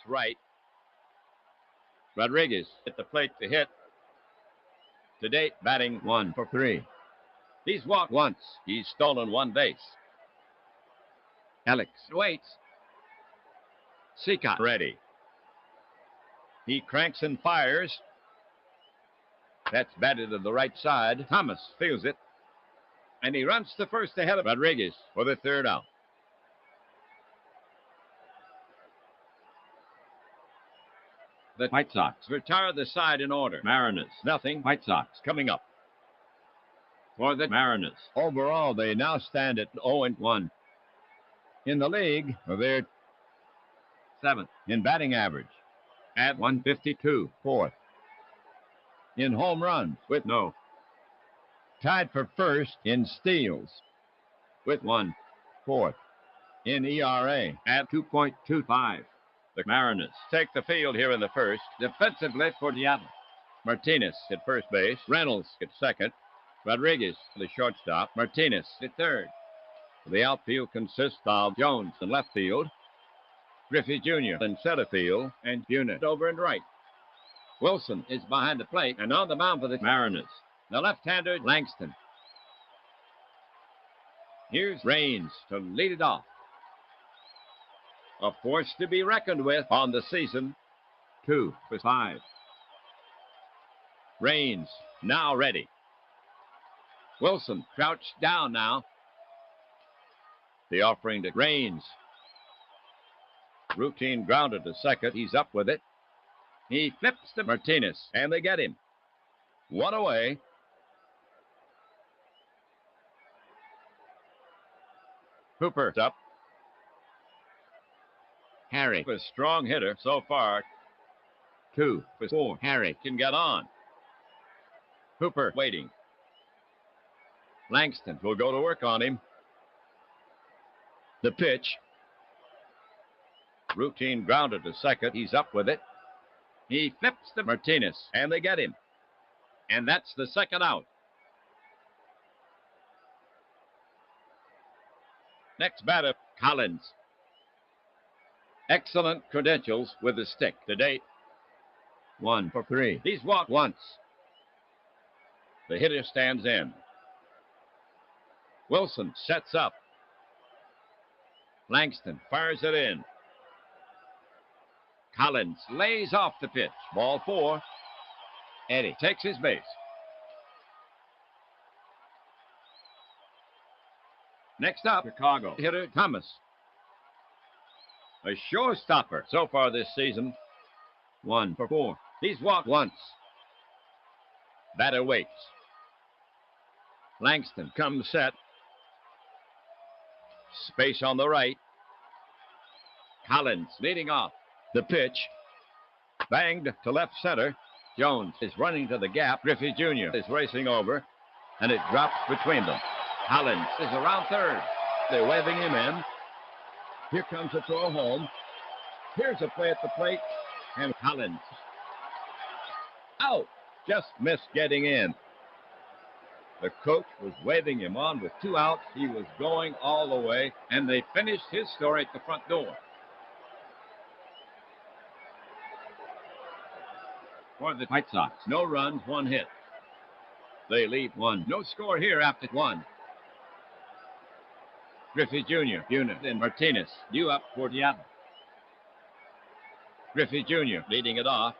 Right. Rodriguez at the plate to hit. To date, batting 1 for 3. He's walked once. He's stolen one base. Alex waits. Seacott ready. He cranks and fires. That's batted to the right side. Thomas fields it. And he runs to first ahead of Rodriguez for the third out. The White Sox retire the side in order. Mariners, nothing. White Sox coming up. For the Mariners. Overall, they now stand at 0-1. In the league, they're 7th in batting average at 152, 4th. In home runs with no. Tied for first in steals with 1, 4th. In ERA at 2.25. The Mariners take the field here in the first. Defensively for Seattle. Martinez at first base. Reynolds at second. Rodriguez, the shortstop. Martinez at third. The outfield consists of Jones in left field. Griffey Jr. in center field. And Unit over in right. Wilson is behind the plate and on the mound for the Mariners. The left-hander, Langston. Here's Raines to lead it off. A force to be reckoned with on the season. 2 for 5. Raines now ready. Wilson crouched down now. The offering to Raines. Routine grounder to second. He's up with it. He flips to Martinez, and they get him. One away. Hooper's up. Harry, a strong hitter so far. 2 for 4. Harry can get on. Hooper waiting. Langston will go to work on him. The pitch. Routine grounder to second. He's up with it. He flips to Martinez, and they get him. And that's the second out. Next batter, Collins. Excellent credentials with the stick to date. 1 for 3. He's walked once. The hitter stands in. Wilson sets up. Langston fires it in. Collins lays off the pitch. Ball 4. Eddie takes his base. Next up, Chicago hitter Thomas. A showstopper so far this season. 1 for 4. He's walked once. Batter waits. Langston comes set. Space on the right. Collins leading off. The pitch. Banged to left center. Jones is running to the gap. Griffey Jr. is racing over. And it drops between them. Collins is around third. They're waving him in. Here comes a throw home. Here's a play at the plate. And Collins. Out. Just missed getting in. The coach was waving him on with 2 outs. He was going all the way. And they finished his story at the front door. For the White Sox, no runs, 1 hit. They lead 1. No score here after 1. Griffey Jr., Unit, and Martinez due up for Seattle. Griffey Jr. leading it off.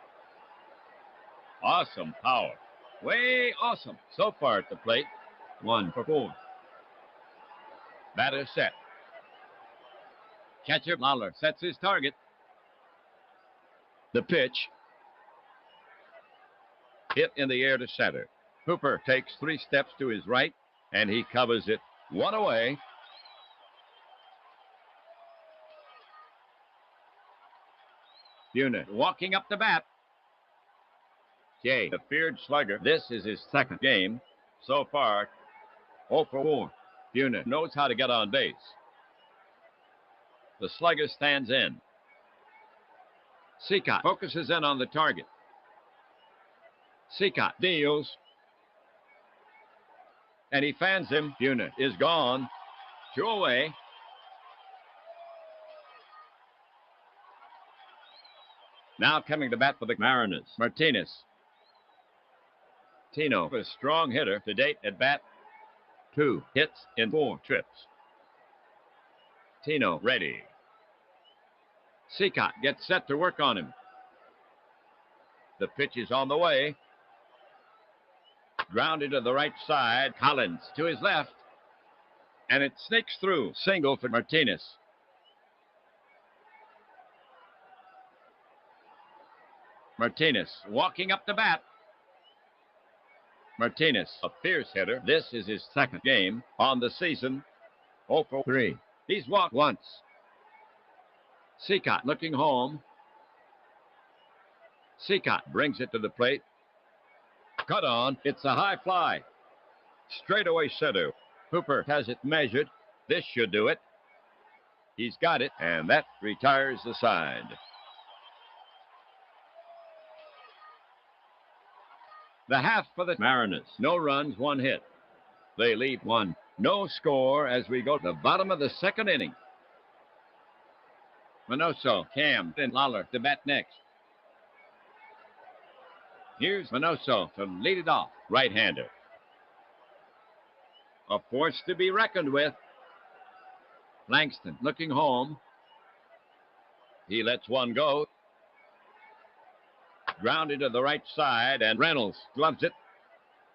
Awesome power. Way awesome so far at the plate. 1 for 4. Batter set. Catcher Lawler sets his target. The pitch. Hit in the air to center. Hooper takes 3 steps to his right, and he covers it. 1 away. Unit walking up the bat. Jay, the feared slugger. This is his second game. So far, 0 for 4. Unit knows how to get on base. The slugger stands in. Seacott focuses in on the target. Seacott deals. And he fans him. Unit is gone. 2 away. Now coming to bat for the Mariners, Martinez. Tino, a strong hitter to date at bat. 2 hits in 4 trips. Tino ready. Seacott gets set to work on him. The pitch is on the way. Grounded to the right side. Collins to his left. And it sneaks through. Single for Martinez. Martinez walking up the bat. Martinez, a fierce hitter. This is his second game on the season. 0 for 3. He's walked once. Seacott looking home. Seacott brings it to the plate. Cut on. It's a high fly. Straightaway center. Hooper has it measured. This should do it. He's got it, and that retires the side. The half for the Mariners. No runs, 1 hit. They leave 1. No score as we go to the bottom of the second inning. Minoso, Cam, and Lawler to bat next. Here's Minoso to lead it off. Right-hander. A force to be reckoned with. Langston looking home. He lets 1 go. Grounded to the right side, and Reynolds gloves it.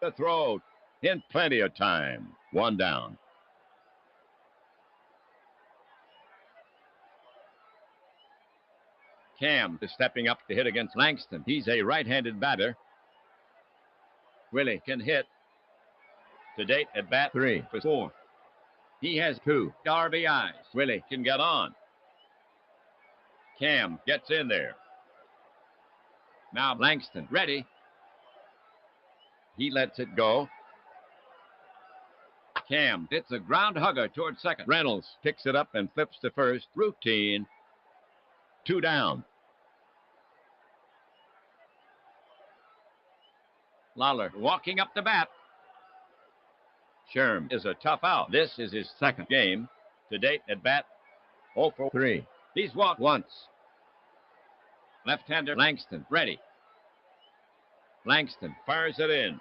The throw in plenty of time. 1 down. Cam is stepping up to hit against Langston. He's a right-handed batter. Willie can hit. To date at bat 3 for 4. He has 2 RBIs. Willie can get on. Cam gets in there. Now Langston ready. He lets it go. Cam hits a ground hugger towards second. Reynolds picks it up and flips to first. Routine. 2 down. Lawler walking up the bat. Sherm is a tough out. This is his second game. To date at bat 0 for 3. He's walked once. Left-hander Langston ready. Langston fires it in.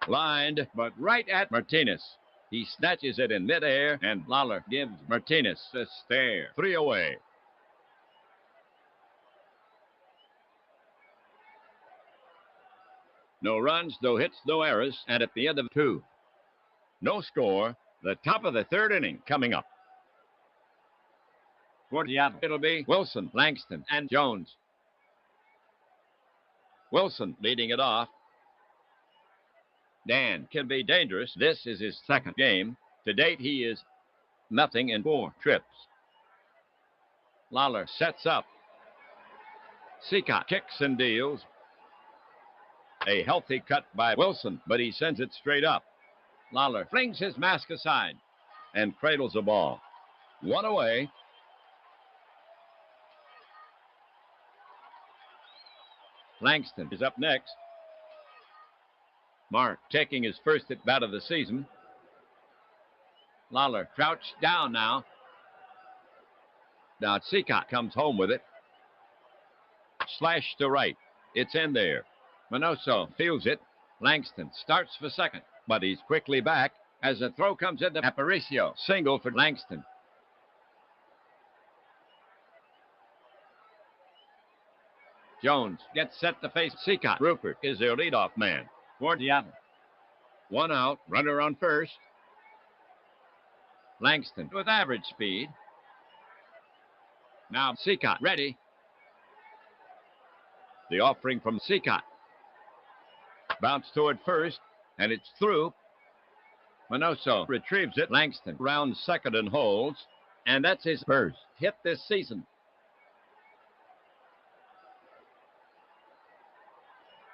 Lined, but right at Martinez. He snatches it in midair, and Lawler gives Martinez a stare. 3 away. No runs, no hits, no errors, and at the end of 2. No score. The top of the third inning coming up. For Seattle, it'll be Wilson, Langston, and Jones. Wilson leading it off. Dan can be dangerous. This is his second game. To date, he is nothing in 4 trips. Lawler sets up. Seacott kicks and deals. A healthy cut by Wilson, but he sends it straight up. Lawler flings his mask aside and cradles the ball. 1 away. Langston is up next. Mark taking his first at bat of the season. Lawler crouched down now. Now Seacott comes home with it. Slash to right. It's in there. Minoso fields it. Langston starts for second, but he's quickly back as the throw comes into Aparicio. Single for Langston. Jones gets set to face Seacott. Rupert is their leadoff man for Seattle. 1 out, runner on first. Langston with average speed. Now Seacott ready. The offering from Seacott. Bounce toward first, and it's through. Minoso retrieves it. Langston rounds second and holds, and that's his first hit this season.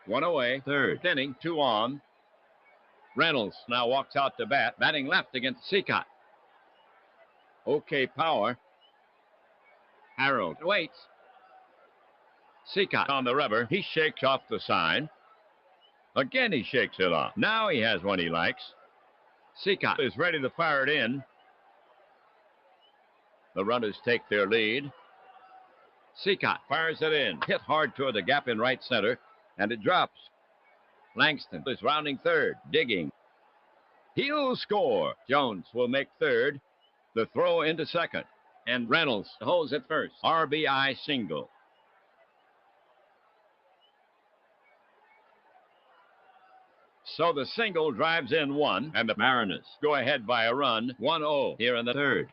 1 away, third inning, 2 on. Reynolds now walks out to bat, batting left against Seacott. Okay power. Harold waits. Seacott on the rubber. He shakes off the sign. Again, he shakes it off. Now he has one he likes. Seacott is ready to fire it in. The runners take their lead. Seacott fires it in. Hit hard toward the gap in right center, and it drops. Langston is rounding third, digging. He'll score. Jones will make third. The throw into second. And Reynolds holds it first. RBI single. So the single drives in one, and the Mariners go ahead by a run, 1-0 here in the third.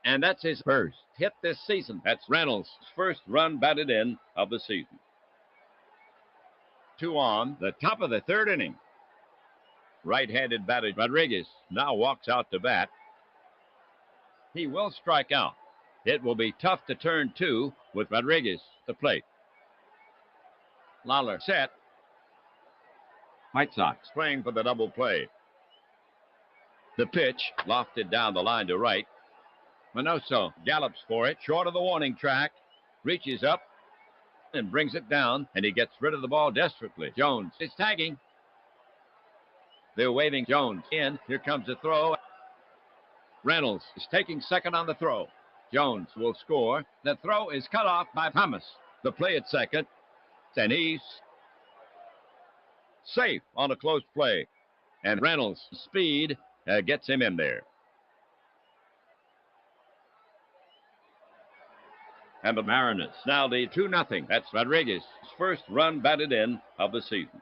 And that's his first hit this season. That's Reynolds' first run batted in of the season. 2 on, the top of the third inning. Right-handed batter Rodriguez now walks out to bat. He will strike out. It will be tough to turn 2 with Rodriguez at the plate. Lawler set. White Sox playing for the double play. The pitch lofted down the line to right. Minoso gallops for it, short of the warning track, reaches up and brings it down, and he gets rid of the ball desperately. Jones is tagging. They're waving Jones in. Here comes the throw. Reynolds is taking second on the throw. Jones will score. The throw is cut off by Thomas. The play at second, and he's safe on a close play. And Reynolds' speed gets him in there. And the Mariners now lead 2-0. That's Rodriguez's first run batted in of the season.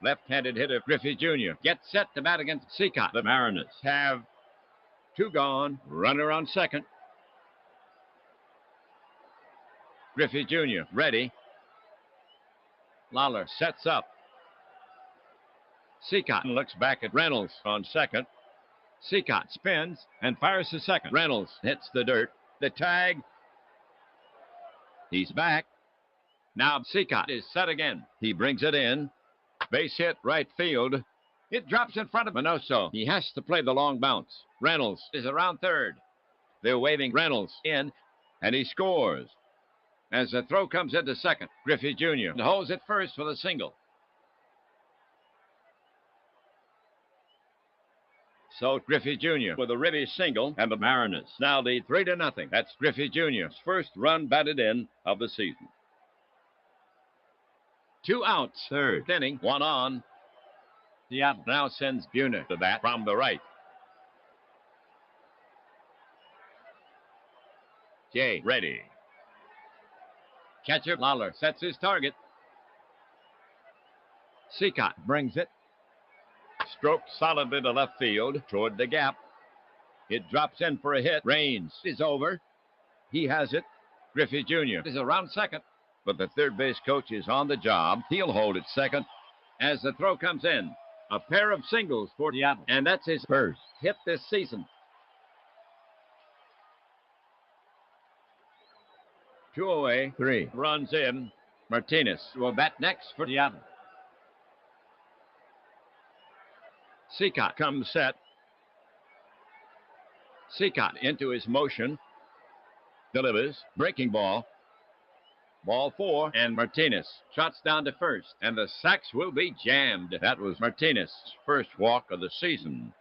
Left-handed hitter Griffey Jr. gets set to bat against Seacott. The Mariners have 2 gone, runner on second. Griffey Jr. ready. Lawler sets up. Seacott looks back at Reynolds on second. Seacott spins and fires to second. Reynolds hits the dirt. The tag. He's back. Now Seacott is set again. He brings it in. Base hit right field. It drops in front of Minoso. He has to play the long bounce. Reynolds is around third. They're waving Reynolds in, and he scores. As the throw comes into second, Griffey Jr. holds it first for the single. So Griffey Jr. with a ribby single, and the Mariners now lead 3-0. That's Griffey Jr.'s first run batted in of the season. 2 outs, third inning, 1 on. Seattle now sends Buhner to bat from the right. Jay ready. Catcher Lawler sets his target. Seacott brings it. Stroked solidly to left field toward the gap. It drops in for a hit. Raines is over. He has it. Griffey Jr. is around second, but the third base coach is on the job. He'll hold it second as the throw comes in. A pair of singles for Seattle, and that's his first hit this season. 2 away, 3 runs in. Martinez will bat next for Seattle. Seacott comes set. Seacott into his motion. Delivers. Breaking ball. Ball 4, and Martinez trots down to first, and the sacks will be jammed. That was Martinez's first walk of the season.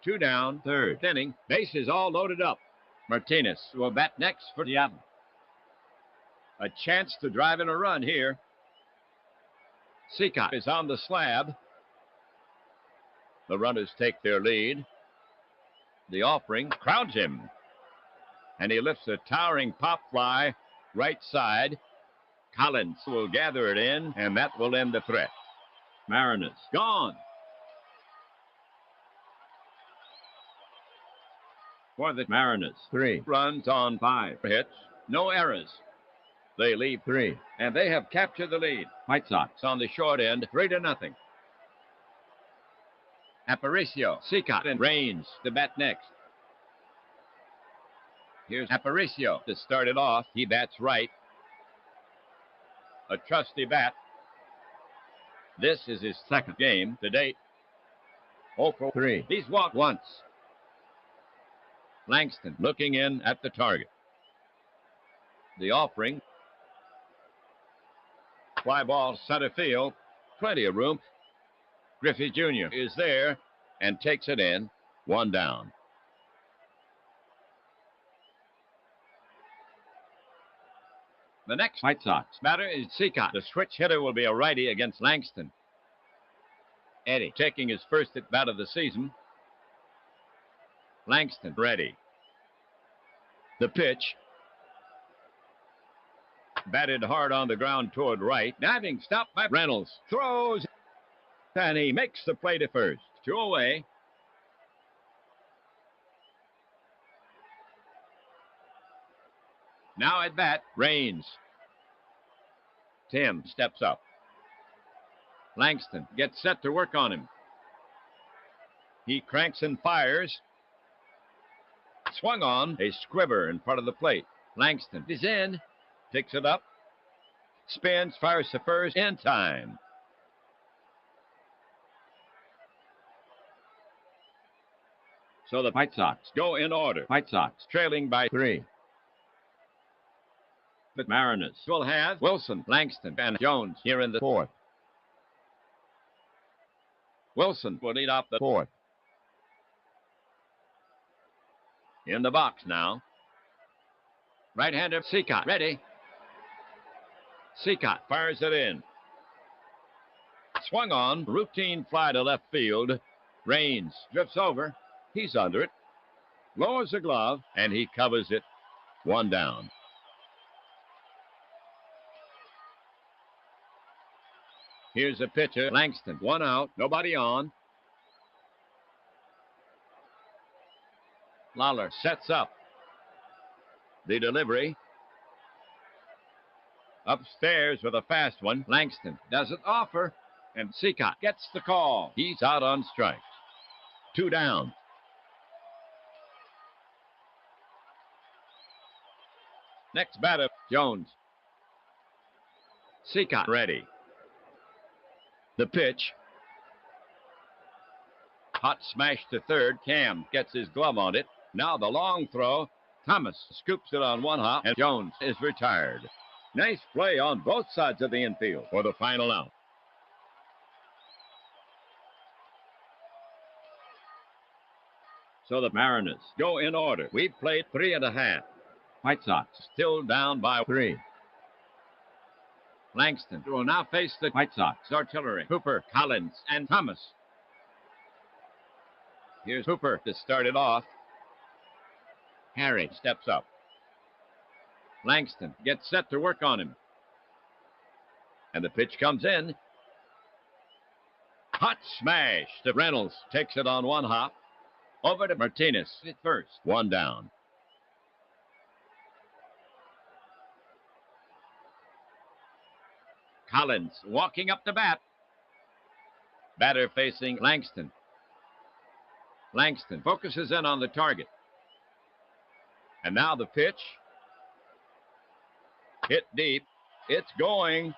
2 down, third inning. Bases all loaded up. Martinez will bat next for Seattle. A chance to drive in a run here. Seacott is on the slab. The runners take their lead. The offering crowds him. And he lifts a towering pop fly right side. Collins will gather it in, and that will end the threat. Mariners gone. For the Mariners, 3 runs on 5 hits, no errors. They leave 3, and they have captured the lead. White Sox on the short end, 3-0. Aparicio, Seacott, and Raines to bat next. Here's Aparicio to start it off. He bats right. A trusty bat. This is his second game to date. 0 for 3. He's walked once. Langston looking in at the target. The offering. Fly ball center field. Plenty of room. Griffey Jr. is there and takes it in. 1 down. The next White Sox batter is Seacott. The switch hitter will be a righty against Langston. Eddie taking his first at bat of the season. Langston ready. The pitch. Batted hard on the ground toward right. Diving stopped by Reynolds. Throws. And he makes the play to first. 2 away. Now at bat, Raines. Tim steps up. Langston gets set to work on him. He cranks and fires. Swung on. A squibber in front of the plate. Langston is in. Picks it up. Spins, fires to first in time. So the White Sox go in order. White Sox trailing by 3. The Mariners will have Wilson, Langston, and Jones here in the 4th. Wilson will lead off the 4th. In the box now. Right-hander Seacott ready. Seacott fires it in. Swung on. Routine fly to left field. Raines drifts over. He's under it. Lowers the glove, and he covers it. 1 down. Here's the pitcher, Langston. 1 out, nobody on. Lawler sets up. The delivery. Upstairs with a fast one. Langston doesn't offer, and Seacott gets the call. He's out on strikes. 2 down. Next batter, Jones. Seacott ready. The pitch. Hot smash to third. Cam gets his glove on it. Now the long throw. Thomas scoops it on 1 hop, and Jones is retired. Nice play on both sides of the infield for the final out. So the Mariners go in order. We've played 3 1/2. White Sox still down by 3. Langston will now face the White Sox artillery. Hooper, Collins, and Thomas. Here's Hooper to start it off. Harry steps up. Langston gets set to work on him. And the pitch comes in. Hot smash to Reynolds. Takes it on 1 hop. Over to Martinez at first. 1 down. Collins walking up the bat. Batter facing Langston. Langston focuses in on the target. And now the pitch. Hit deep. It's going.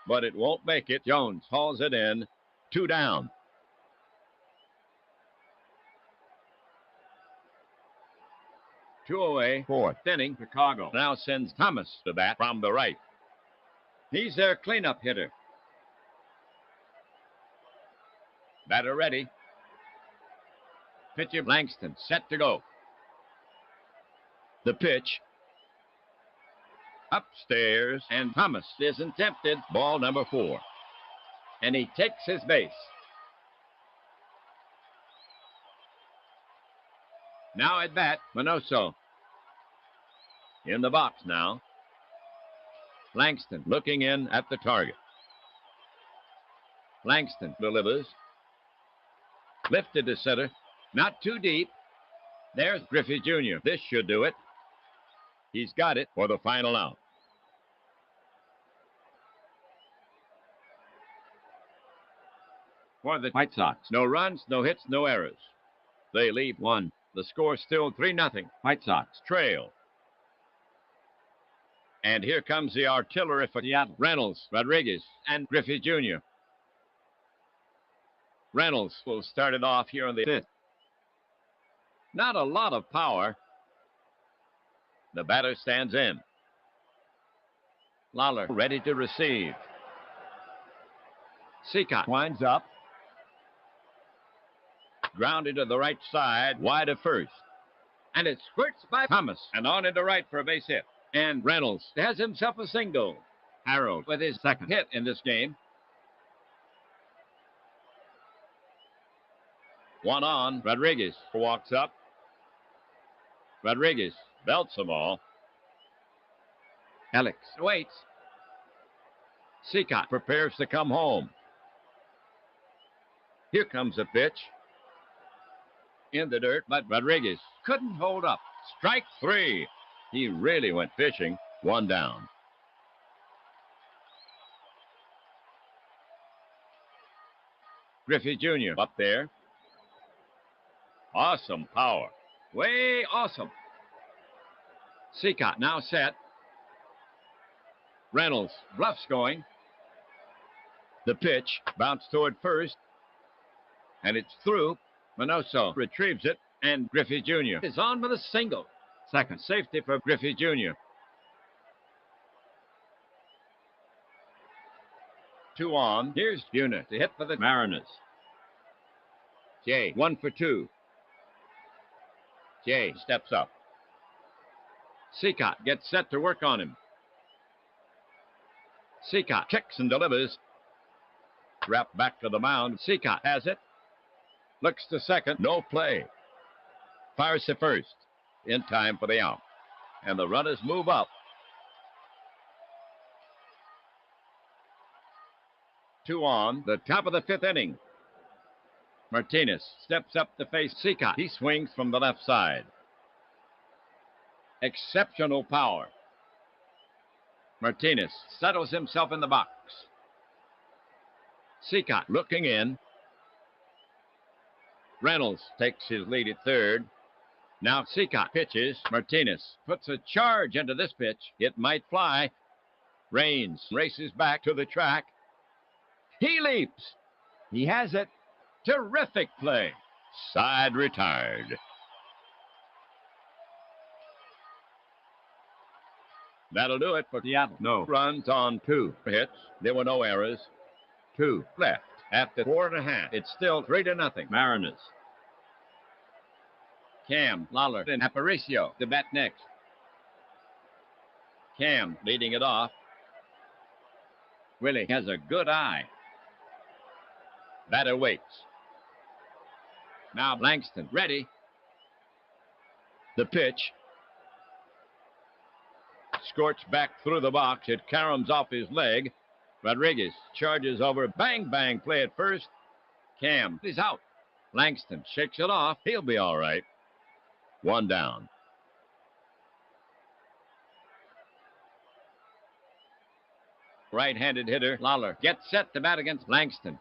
But it won't make it. Jones hauls it in. 2 down. Two away. 4th inning. Chicago now sends Thomas to bat from the right. He's their cleanup hitter. Batter ready. Pitcher Langston set to go. The pitch. Upstairs, and Thomas isn't tempted. Ball number 4. And he takes his base. Now at bat, Minoso. In the box now. Langston looking in at the target. Langston delivers. Lifted to center. Not too deep. There's Griffey Jr. This should do it. He's got it for the final out. For the White Sox, no runs, no hits, no errors. They leave 1. The score still 3-0. White Sox trail. And here comes the artillery for Seattle. Reynolds, Rodriguez, and Griffey Jr. Reynolds will start it off here in the 5th. Not a lot of power. The batter stands in. Lawler ready to receive. Seacott winds up. Grounded to the right side, wide of first. And it squirts by Thomas and on into right for a base hit. And Reynolds has himself a single. Harwell with his second hit in this game. One on. Rodriguez walks up. Rodriguez belts them all. Alex waits. Seacott prepares to come home. Here comes a pitch. In the dirt, but Rodriguez couldn't hold up. Strike three. He really went fishing. One down. Griffey Jr. up there. Awesome power. Way awesome. Seacott now set. Reynolds bluffs going. The pitch bounced toward first. And it's through. Minoso retrieves it. And Griffey Jr. is on with a single. Second safety for Griffey Jr. 2 on. Here's Buhner to hit for the Mariners. Jay, 1 for 2. Jay steps up. Seacott gets set to work on him. Seacott kicks and delivers. Wrapped back to the mound. Seacott has it. Looks to second. No play. Fires to first. In time for the out. And the runners move up. 2 on. The top of the 5th inning. Martinez steps up to face Seacott. He swings from the left side. Exceptional power. Martinez settles himself in the box. Seacott looking in. Reynolds takes his lead at third. Now Seacott pitches. Martinez puts a charge into this pitch. It might fly. Raines races back to the track. He leaps. He has it. Terrific play. Side retired. That'll do it for Seattle. No runs on 2 hits. There were no errors. 2 left. After 4.5, it's still 3-0 Mariners. Cam, Lawler, and Aparicio to bat next. Cam leading it off. Willie has a good eye. Batter waits. Now Langston ready. The pitch. Scorched back through the box. It caroms off his leg. Rodriguez charges over. Bang, bang play at first. Cam is out. Langston shakes it off. He'll be all right. 1 down. Right-handed hitter Lawler gets set to bat against Langston.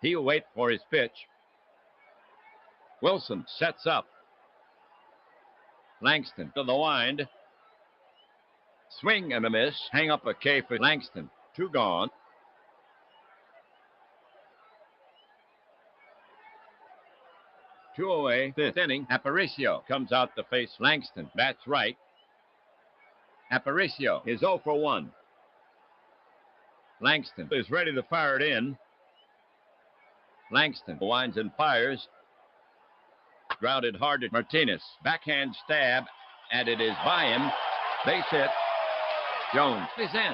He'll wait for his pitch. Wilson sets up. Langston to the wind. Swing and a miss. Hang up a K for Langston. 2 gone. 2 away. 5th inning. Aparicio comes out to face Langston. That's right. Aparicio is 0 for 1. Langston is ready to fire it in. Langston winds and fires. Grounded hard to Martinez. Backhand stab. And it is by him. Base hit. Jones is in.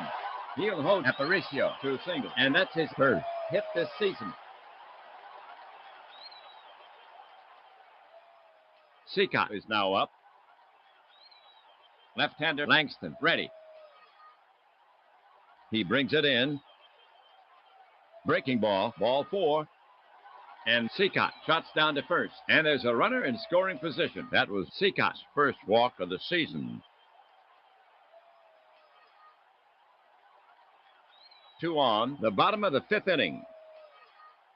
He'll hold Aparicio to a single. And that's his first hit this season. Seacott is now up. Left-hander Langston ready. He brings it in. Breaking ball. Ball 4. And Seacott shots down to first. And there's a runner in scoring position. That was Seacott's first walk of the season. 2 on. The bottom of the 5th inning.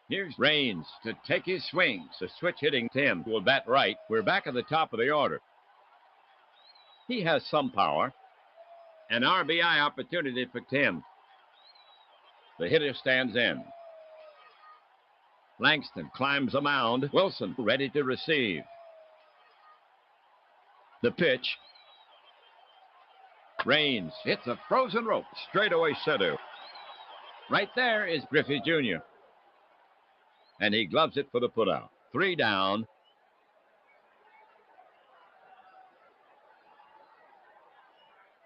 Here's Raines to take his swings. The switch hitting Tim will bat right. We're back at the top of the order. He has some power. An RBI opportunity for Tim. The hitter stands in. Langston climbs the mound. Wilson ready to receive. The pitch. Raines hits a frozen rope. Straightaway center. Right there is Griffey Jr. And he gloves it for the putout. 3 down.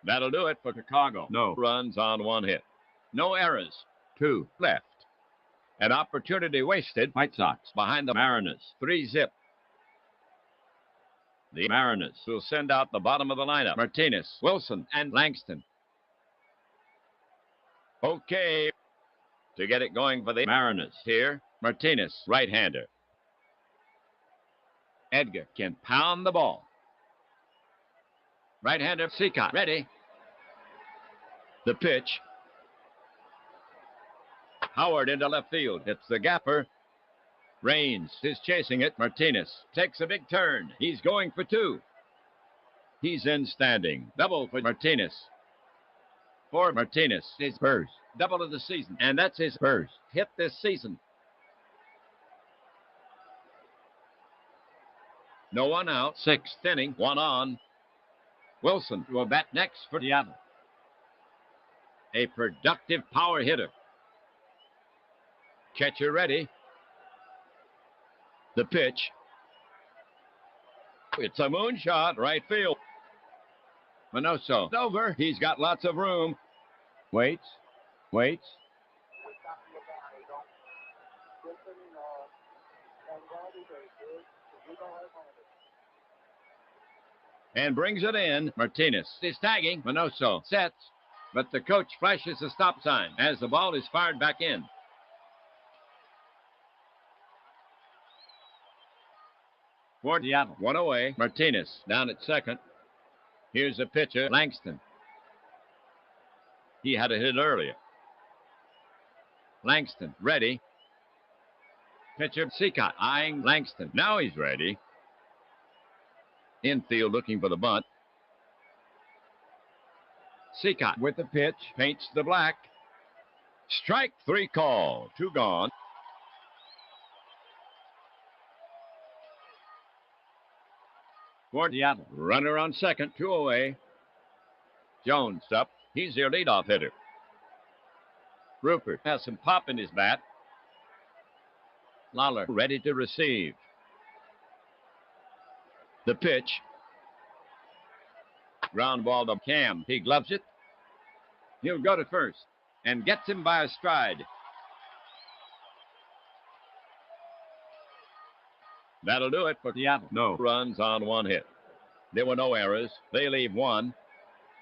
That'll do it for Chicago. No runs on one hit. No errors. 2 left. An opportunity wasted. White Sox behind the Mariners. 3-zip. The Mariners will send out the bottom of the lineup. Martinez, Wilson, and Langston. Okay. To get it going for the Mariners here, Martinez, right-hander. Edgar can pound the ball. Right-hander, Seacott, ready. The pitch. Howard into left field. It's the gapper. Raines is chasing it. Martinez takes a big turn. He's going for 2. He's in standing. Double for Martinez. For Martinez, his first double of the season. And that's his first hit this season. No one out. 6th inning. 1 on. Wilson will bat next for Seattle. A productive power hitter. Catcher ready. The pitch. It's a moonshot, right field. Minoso over. He's got lots of room. Waits. And brings it in. Martinez is tagging. Minoso sets. But the coach flashes the stop sign as the ball is fired back in. For Seattle. 1 away. Martinez down at second. Here's the pitcher, Langston. He had a hit earlier. Langston ready. Pitcher Seacott eyeing Langston. Now he's ready. Infield looking for the bunt. Seacott with the pitch. Paints the black. Strike 3 call. 2 gone. For Seattle. Runner on second. 2 away. Jones up. He's their leadoff hitter. Rupert has some pop in his bat. Lawler ready to receive. The pitch. Ground ball to Cam. He gloves it. He'll go to first and gets him by a stride. That'll do it for Seattle. No runs on 1 hit. There were no errors. They leave 1.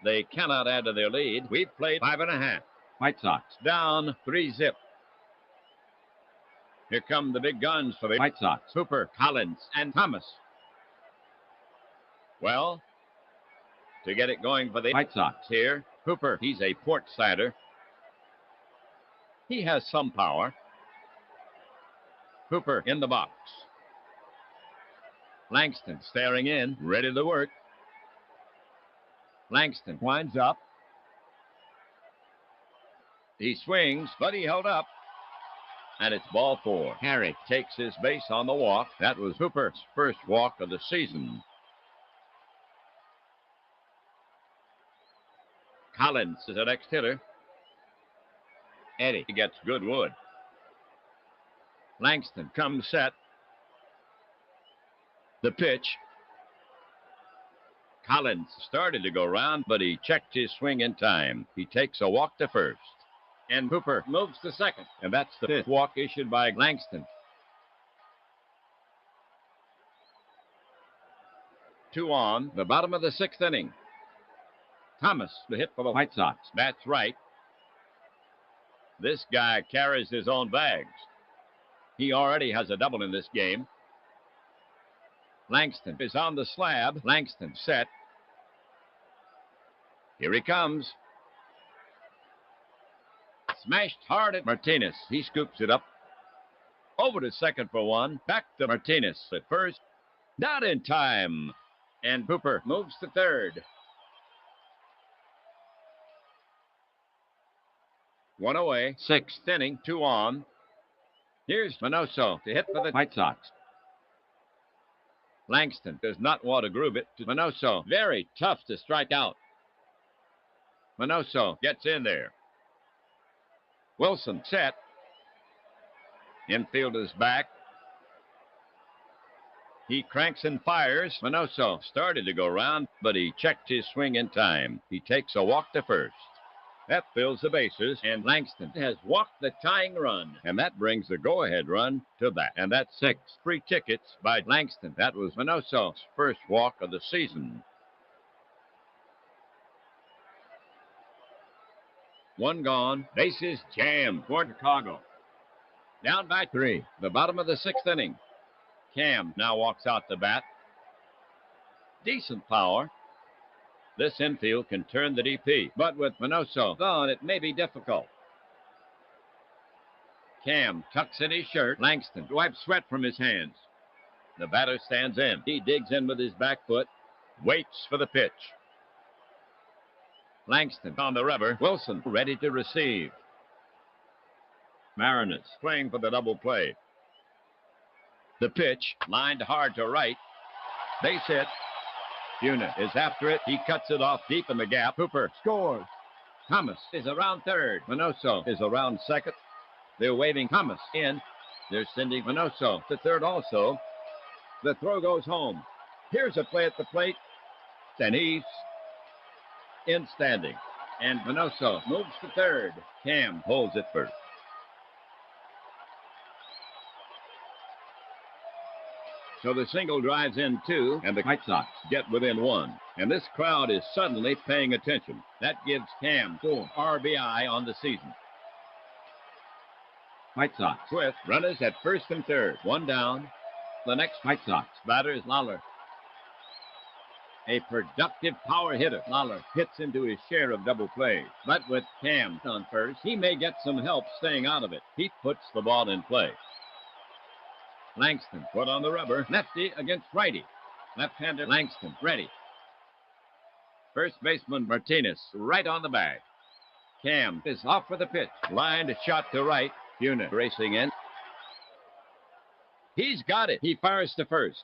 They cannot add to their lead. We've played 5.5. White Sox down 3-zip. Here come the big guns for the White Sox. Hooper, Collins, and Thomas. Well, to get it going for the White Sox here, Hooper, he's a port sider. He has some power. Hooper in the box. Langston staring in, ready to work. Langston winds up. He swings, but he held up. And it's ball 4. Harry takes his base on the walk. That was Hooper's first walk of the season. Collins is the next hitter. Eddie gets good wood. Langston comes set. The pitch. Collins started to go round, but he checked his swing in time. He takes a walk to first. And Hooper moves to second. And that's the 5th walk issued by Langston. 2 on, the bottom of the 6th inning. Thomas, the hit for the White Sox. That's right. This guy carries his own bags. He already has a double in this game. Langston is on the slab. Langston set. Here he comes. Smashed hard at Martinez. He scoops it up. Over to second for 1. Back to Martinez at first. Not in time. And Hooper moves to third. 1 away. 6th inning. 2 on. Here's Minoso to hit for the White Sox. Langston does not want to groove it to Minoso. Very tough to strike out. Minoso gets in there. Wilson set. Infield is back. He cranks and fires. Minoso started to go round, but he checked his swing in time. He takes a walk to first. That fills the bases, and Langston has walked the tying run. And that brings the go-ahead run to that. And that's 6 free tickets by Langston. That was Minoso's first walk of the season. 1 gone. Bases jammed for Chicago. Down by 3. The bottom of the 6th inning. Cam now walks out to bat. Decent power. This infield can turn the DP, but with Minoso gone, it may be difficult. Cam tucks in his shirt. Langston wipes sweat from his hands. The batter stands in. He digs in with his back foot, waits for the pitch. Langston on the rubber. Wilson ready to receive. Mariners playing for the double play. The pitch lined hard to right. Base hit. Una is after it. He cuts it off deep in the gap. Hooper scores. Thomas is around third. Minoso is around second. They're waving Thomas in. They're sending Minoso to third also. The throw goes home. Here's a play at the plate. And he's in standing. And Minoso moves to third. Cam holds it first. So the single drives in 2, and the White Sox get within 1. And this crowd is suddenly paying attention. That gives Cam 4 RBI on the season. White Sox with runners at first and third. 1 down. The next White Sox batter is Lawler. A productive power hitter. Lawler hits into his share of double plays. But with Cam on first, he may get some help staying out of it. He puts the ball in play. Langston put on the rubber. Lefty against righty. Left-hander Langston ready. First baseman Martinez right on the bag. Cam is off for the pitch. Lined a shot to right. Una racing in. He's got it. He fires to first.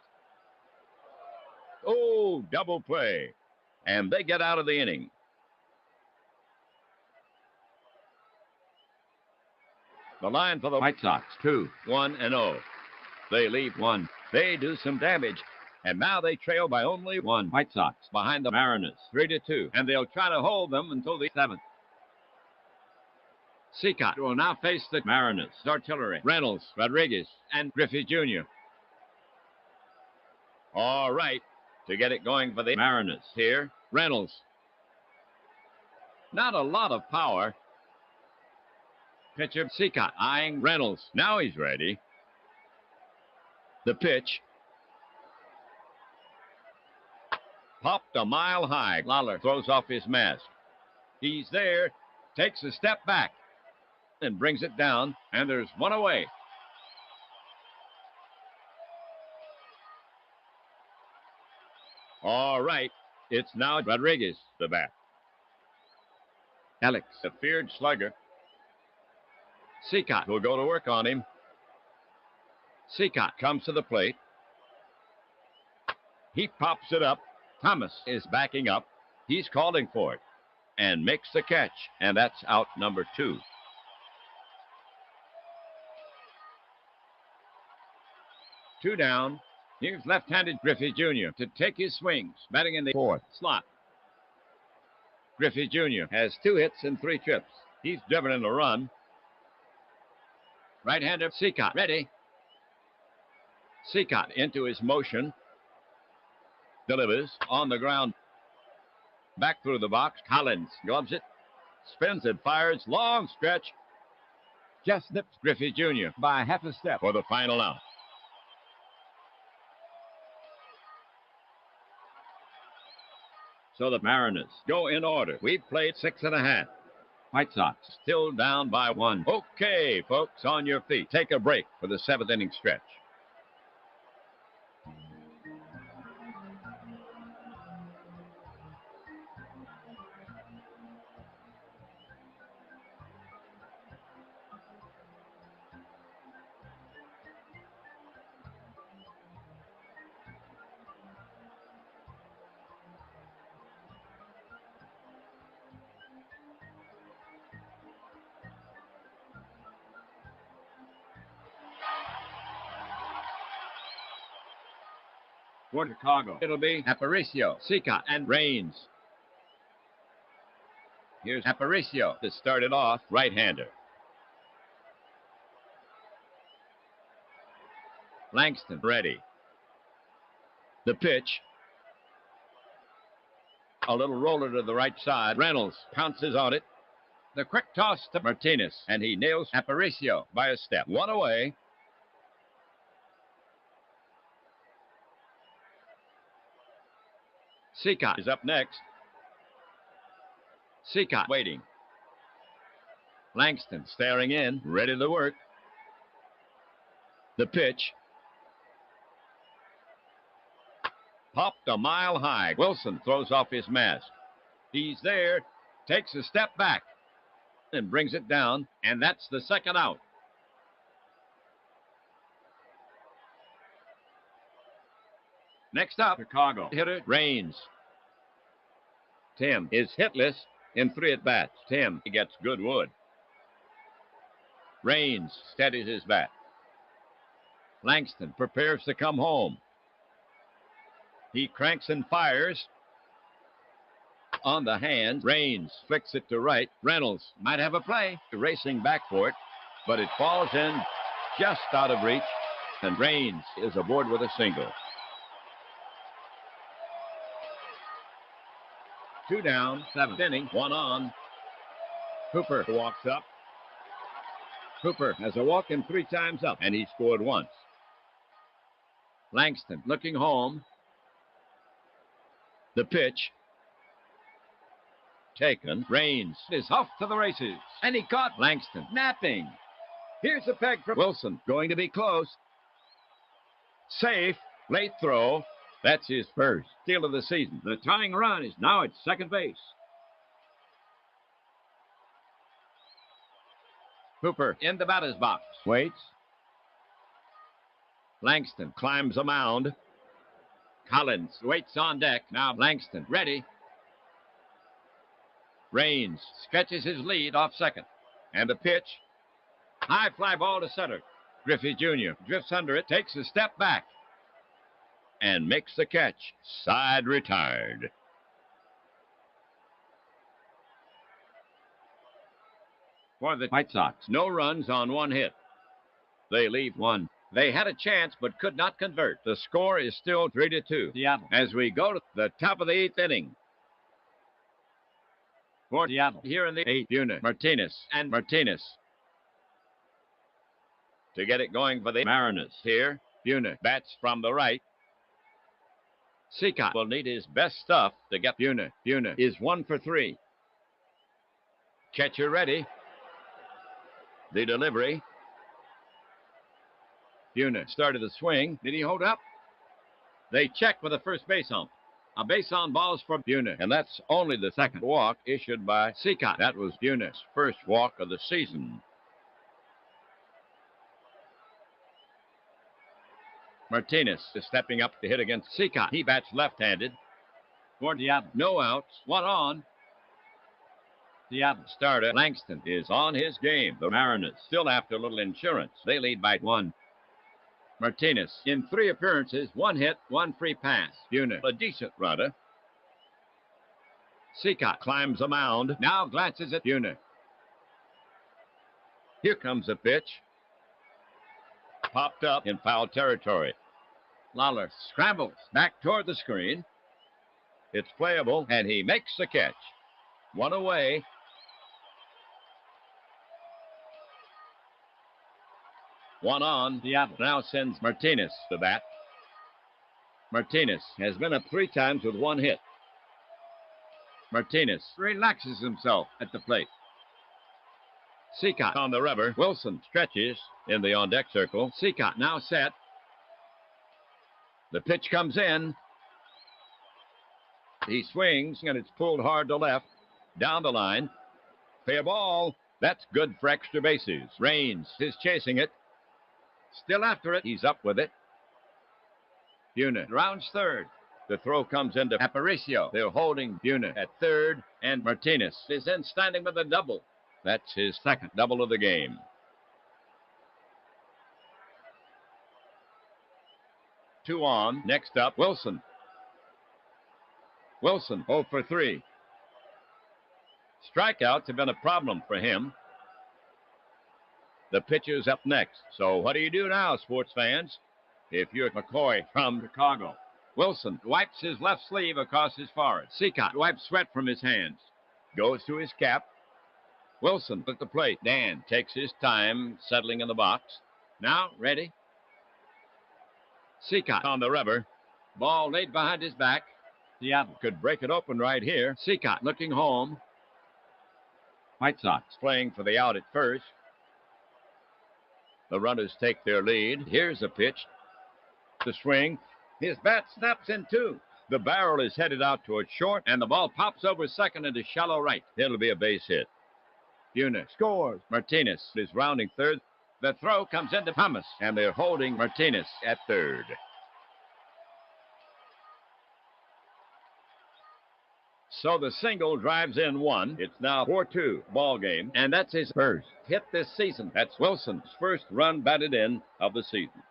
Oh, double play. And they get out of the inning. The line for the White Sox, 2, 1, and 0. They leave 1. They do some damage. And now they trail by only 1. White Sox behind the Mariners, 3-2. And they'll try to hold them until the 7th. Seacott will now face the Mariners. Artillery, Reynolds, Rodriguez, and Griffey Jr. All right, to get it going for the Mariners here, Reynolds. Not a lot of power. Pitcher Seacott eyeing Reynolds. Now he's ready. The pitch. Popped a mile high. Lawler throws off his mask. He's there, takes a step back, and brings it down, and there's 1 away. All right, it's now Rodriguez the bat. Alex, a feared slugger. Seacott will go to work on him. Seacott comes to the plate. He pops it up. Thomas is backing up. He's calling for it and makes the catch, and that's out number 2. Two down. Here's left-handed Griffey Jr. to take his swings, batting in the 4th slot. Griffey Jr. has 2 hits and 3 trips. He's driven in a run. Right-hander Seacott ready. Seacott into his motion. Delivers on the ground. Back through the box. Collins gloves it. Spins it. Fires. Long stretch. Just nips Griffey Jr. by half a step for the final out. So the Mariners go in order. We've played 6.5. White Sox still down by 1. Okay, folks, on your feet. Take a break for the 7th inning stretch. For Chicago, it'll be Aparicio, Cicotte, and Raines. Here's Aparicio to start it off, right-hander. Langston ready. The pitch. A little roller to the right side. Reynolds pounces on it. The quick toss to Martinez, and he nails Aparicio by a step. One away. Cicotte is up next. Cicotte waiting. Langston staring in, ready to work. The pitch. Popped a mile high. Wilson throws off his mask. He's there, takes a step back, and brings it down, and that's the second out. Next up, Chicago hitter Raines. Tim is hitless in 3 at-bats. Tim gets good wood. Raines steadies his bat. Langston prepares to come home. He cranks and fires. On the hand, Raines flicks it to right. Reynolds might have a play. Racing back for it, but it falls in just out of reach, and Raines is aboard with a single. 2 down, 7th inning, 1 on. Cooper walks up. Cooper has a walk in 3 times up, and he scored once. Langston looking home. The pitch. Taken. Raines is off to the races, and he caught Langston napping. Here's a peg from Wilson, going to be close. Safe, late throw. That's his first steal of the season. The tying run is now at second base. Cooper in the batter's box. Waits. Langston climbs a mound. Collins waits on deck. Now Langston ready. Raines stretches his lead off second. And a pitch. High fly ball to center. Griffey Jr. drifts under it, takes a step back, and makes the catch. Side retired. For the White Sox, no runs on 1 hit. They leave 1. They had a chance but could not convert. The score is still 3-2. Seattle. As we go to the top of the 8th inning. For Seattle, here in the 8th unit, Martinez and Martinez. To get it going for the Mariners. Here, Buhner bats from the right. Cicotte will need his best stuff to get Buhner. Buhner is 1 for 3. Catcher ready. The delivery. Buhner started the swing. Did he hold up? They check with the first base ump. A base on balls for Buhner, and that's only the second walk issued by Cicotte. That was Buhner's first walk of the season. Martinez is stepping up to hit against Cicotte. He bats left-handed. For Seattle, no outs, 1 on. Seattle starter Langston is on his game. The Mariners still after a little insurance. They lead by 1. Martinez in 3 appearances, 1 hit, 1 free pass. Buhner, a decent runner. Cicotte climbs a mound. Now glances at Buhner. Here comes a pitch. Popped up in foul territory. Lawler scrambles back toward the screen. It's playable, and he makes the catch. 1 away. One on. Seattle now sends Martinez to bat. Martinez has been up 3 times with 1 hit. Martinez relaxes himself at the plate. Cicotte on the rubber. Wilson stretches in the on-deck circle. Cicotte now set. The pitch comes in. He swings, and it's pulled hard to left. Down the line. Fair ball. That's good for extra bases. Raines is chasing it. Still after it. He's up with it. Buhner rounds third. The throw comes into Aparicio. They're holding Buhner at third, and Martinez is in standing with a double. That's his second double of the game. 2 on. Next up, Wilson. Wilson, 0 for 3. Strikeouts have been a problem for him. The pitcher's up next. So what do you do now, sports fans? If you're McCoy from Chicago. Wilson wipes his left sleeve across his forehead. Seacott wipes sweat from his hands. Goes to his cap. Wilson at the plate. Dan takes his time settling in the box. Now, ready. Seacott on the rubber. Ball laid behind his back. Seattle could break it open right here. Seacott looking home. White Sox playing for the out at first. The runners take their lead. Here's a pitch. The swing. His bat snaps in two. The barrel is headed out towards short, and the ball pops over second into shallow right. It'll be a base hit. Buhner scores. Martinez is rounding third. The throw comes into Thomas, and they're holding Martinez at third. So the single drives in one. It's now 4-2 ball game, and that's his first hit this season. That's Wilson's first run batted in of the season.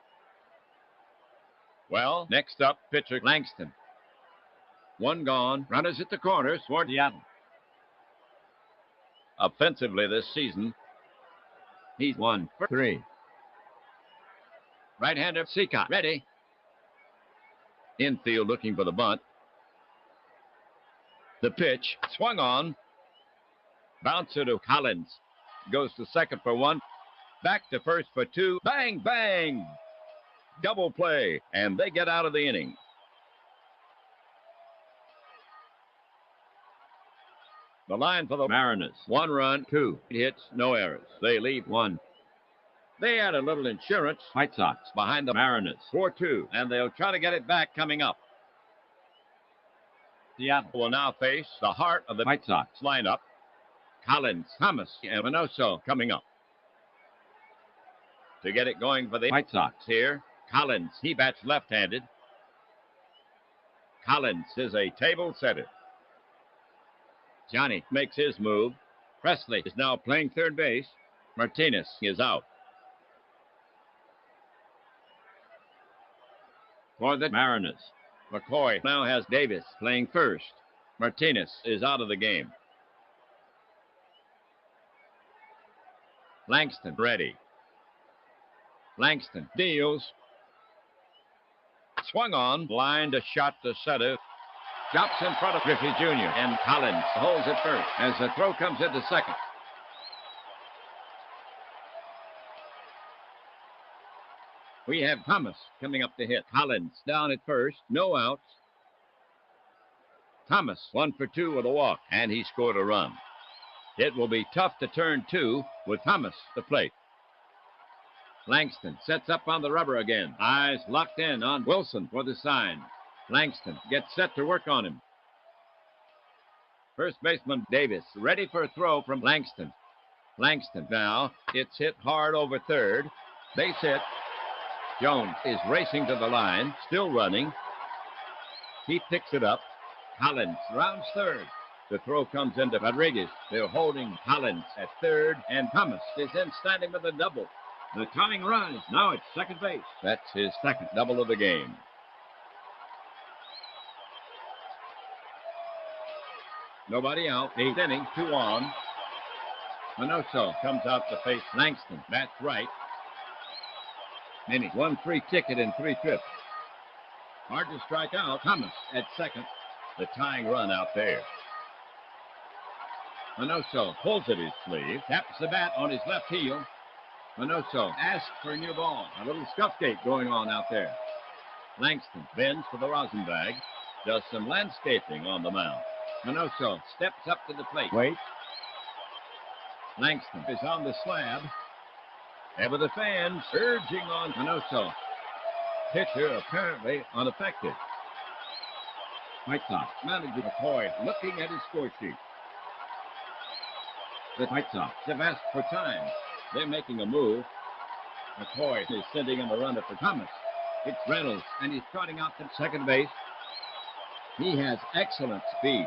Well, next up, pitcher Langston. One gone. Runners at the corners toward Seattle. Offensively this season, he's 1 for 3. Right-hander Seacott ready. Infield looking for the bunt. The pitch swung on. Bouncer to Collins. Goes to second for 1. Back to first for 2. Bang, bang. Double play, and they get out of the inning. The line for the Mariners. 1 run, 2 hits, no errors. They leave 1. They had a little insurance. White Sox behind the Mariners. 4-2, and they'll try to get it back coming up. Seattle will now face the heart of the White Sox lineup. Collins, Thomas, and Minoso coming up. To get it going for the White Sox here, Collins, he bats left-handed. Collins is a table setter. Johnny makes his move. Presley is now playing third base. Martinez is out. For the Mariners, McCoy now has Davis playing first. Martinez is out of the game. Langston ready. Langston deals. Swung on, blind, a shot to center. Drops in front of Griffey Jr. and Collins holds it first as the throw comes into second. We have Thomas coming up to hit. Collins down at first, no outs. Thomas 1 for 2 with a walk, and he scored a run. It will be tough to turn 2 with Thomas at the plate. Langston sets up on the rubber again. Eyes locked in on Wilson for the sign. Langston gets set to work on him. First baseman Davis ready for a throw from Langston. Langston now. It's hit hard over third. Base hit. Jones is racing to the line, still running. He picks it up. Collins rounds third. The throw comes into Rodriguez. They're holding Collins at third, and Thomas is in standing with a double. The tying run is now at second base. That's his second double of the game. Nobody out. 8th inning, 2 on. Minoso comes out to face Langston. That's right. Minnie, 1 free ticket in 3 trips. Hard to strike out. Thomas at second. The tying run out there. Minoso pulls at his sleeve. Taps the bat on his left heel. Minoso asks for a new ball. A little scuff gate going on out there. Langston bends for the rosin bag. Does some landscaping on the mound. Minoso steps up to the plate. Wait. Langston is on the slab. And with the fans urging on Minoso. Pitcher apparently unaffected. White Sox manager McCoy looking at his score sheet. The White Sox have asked for time. They're making a move. McCoy is sending him a runner for Thomas. It's Reynolds, and he's trotting out to second base. He has excellent speed.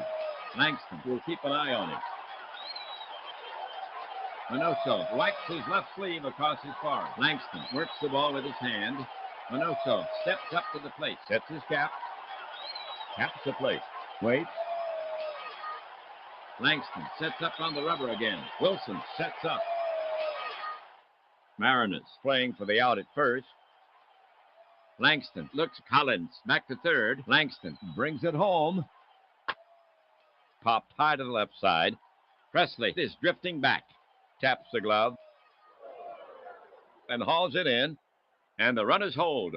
Langston will keep an eye on him. Minoso wipes his left sleeve across his forehead. Langston works the ball with his hand. Manoso steps up to the plate, sets his cap, taps the plate, waits. Langston sets up on the rubber again. Wilson sets up. Mariners playing for the out at first. Langston looks Collins back to third. Langston brings it home. Popped high to the left side. Presley is drifting back. Taps the glove and hauls it in. And the runners hold.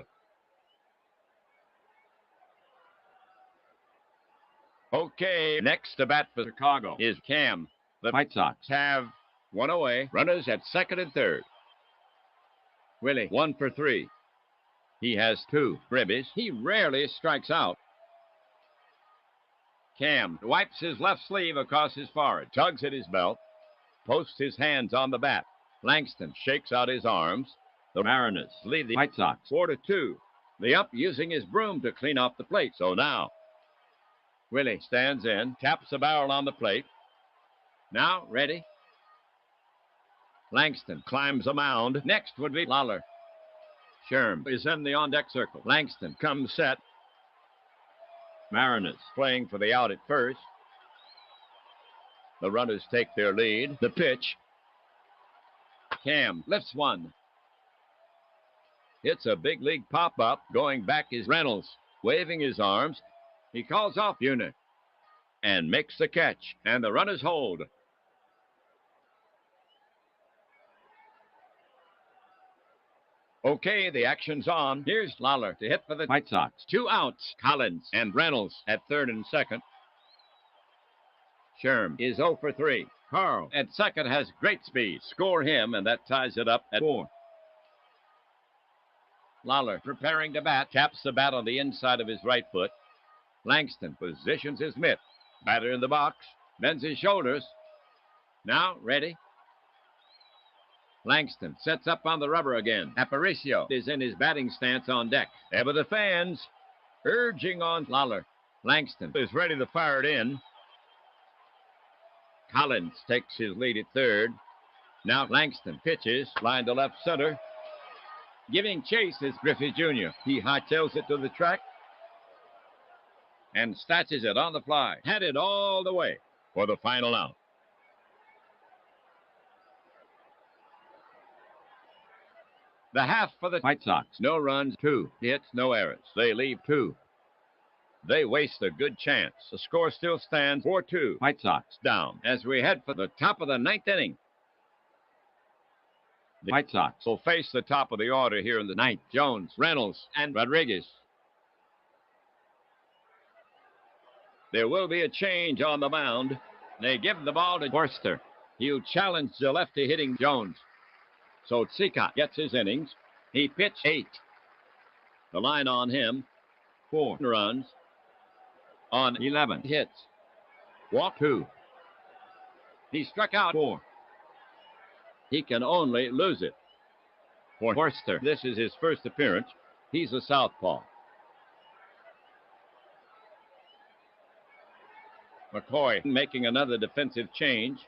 Okay, next to bat for Chicago is Cam. The White Sox have one away. Runners at second and third. Willie, 1 for 3. He has 2 ribbies. He rarely strikes out. Cam wipes his left sleeve across his forehead, tugs at his belt, posts his hands on the bat. Langston shakes out his arms. The Mariners lead the White Sox 4-2. The ump using his broom to clean off the plate. So now, Willie stands in, taps the barrel on the plate. Now, ready. Langston climbs a mound. Next would be Lawler. Sherm is in the on-deck circle. Langston comes set. Mariners playing for the out at first. The runners take their lead. The pitch. Cam lifts one. It's a big league pop-up. Going back is Reynolds, waving his arms. He calls off Buhner and makes the catch. And the runners hold. Okay, the action's on. Here's Lawler to hit for the White Sox. 2 outs. Collins and Reynolds at third and second. Sherm is 0 for 3. Carl at second has great speed. Score him, and that ties it up at 4. Lawler preparing to bat. Taps the bat on the inside of his right foot. Langston positions his mitt. Batter in the box. Bends his shoulders. Now, ready. Langston sets up on the rubber again. Aparicio is in his batting stance on deck. Ever the fans urging on Lawler. Langston is ready to fire it in. Collins takes his lead at third. Now Langston pitches, line to left center. Giving chase is Griffey Jr. He hightails it to the track and snatches it on the fly. Headed all the way for the final out. The half for the White Sox. No runs, 2 hits, no errors. They leave 2. They waste a good chance. The score still stands 4-2. White Sox down as we head for the top of the 9th inning. The White Sox will face the top of the order here in the 9th. Jones, Reynolds, and Rodriguez. There will be a change on the mound. They give the ball to Forster. He'll challenge the lefty hitting Jones. So Tsika gets his innings. He pitched 8. The line on him, 4 runs on 11 hits. Walk 2. He struck out 4. He can only lose it. For Forster, this is his first appearance. He's a southpaw. McCoy making another defensive change.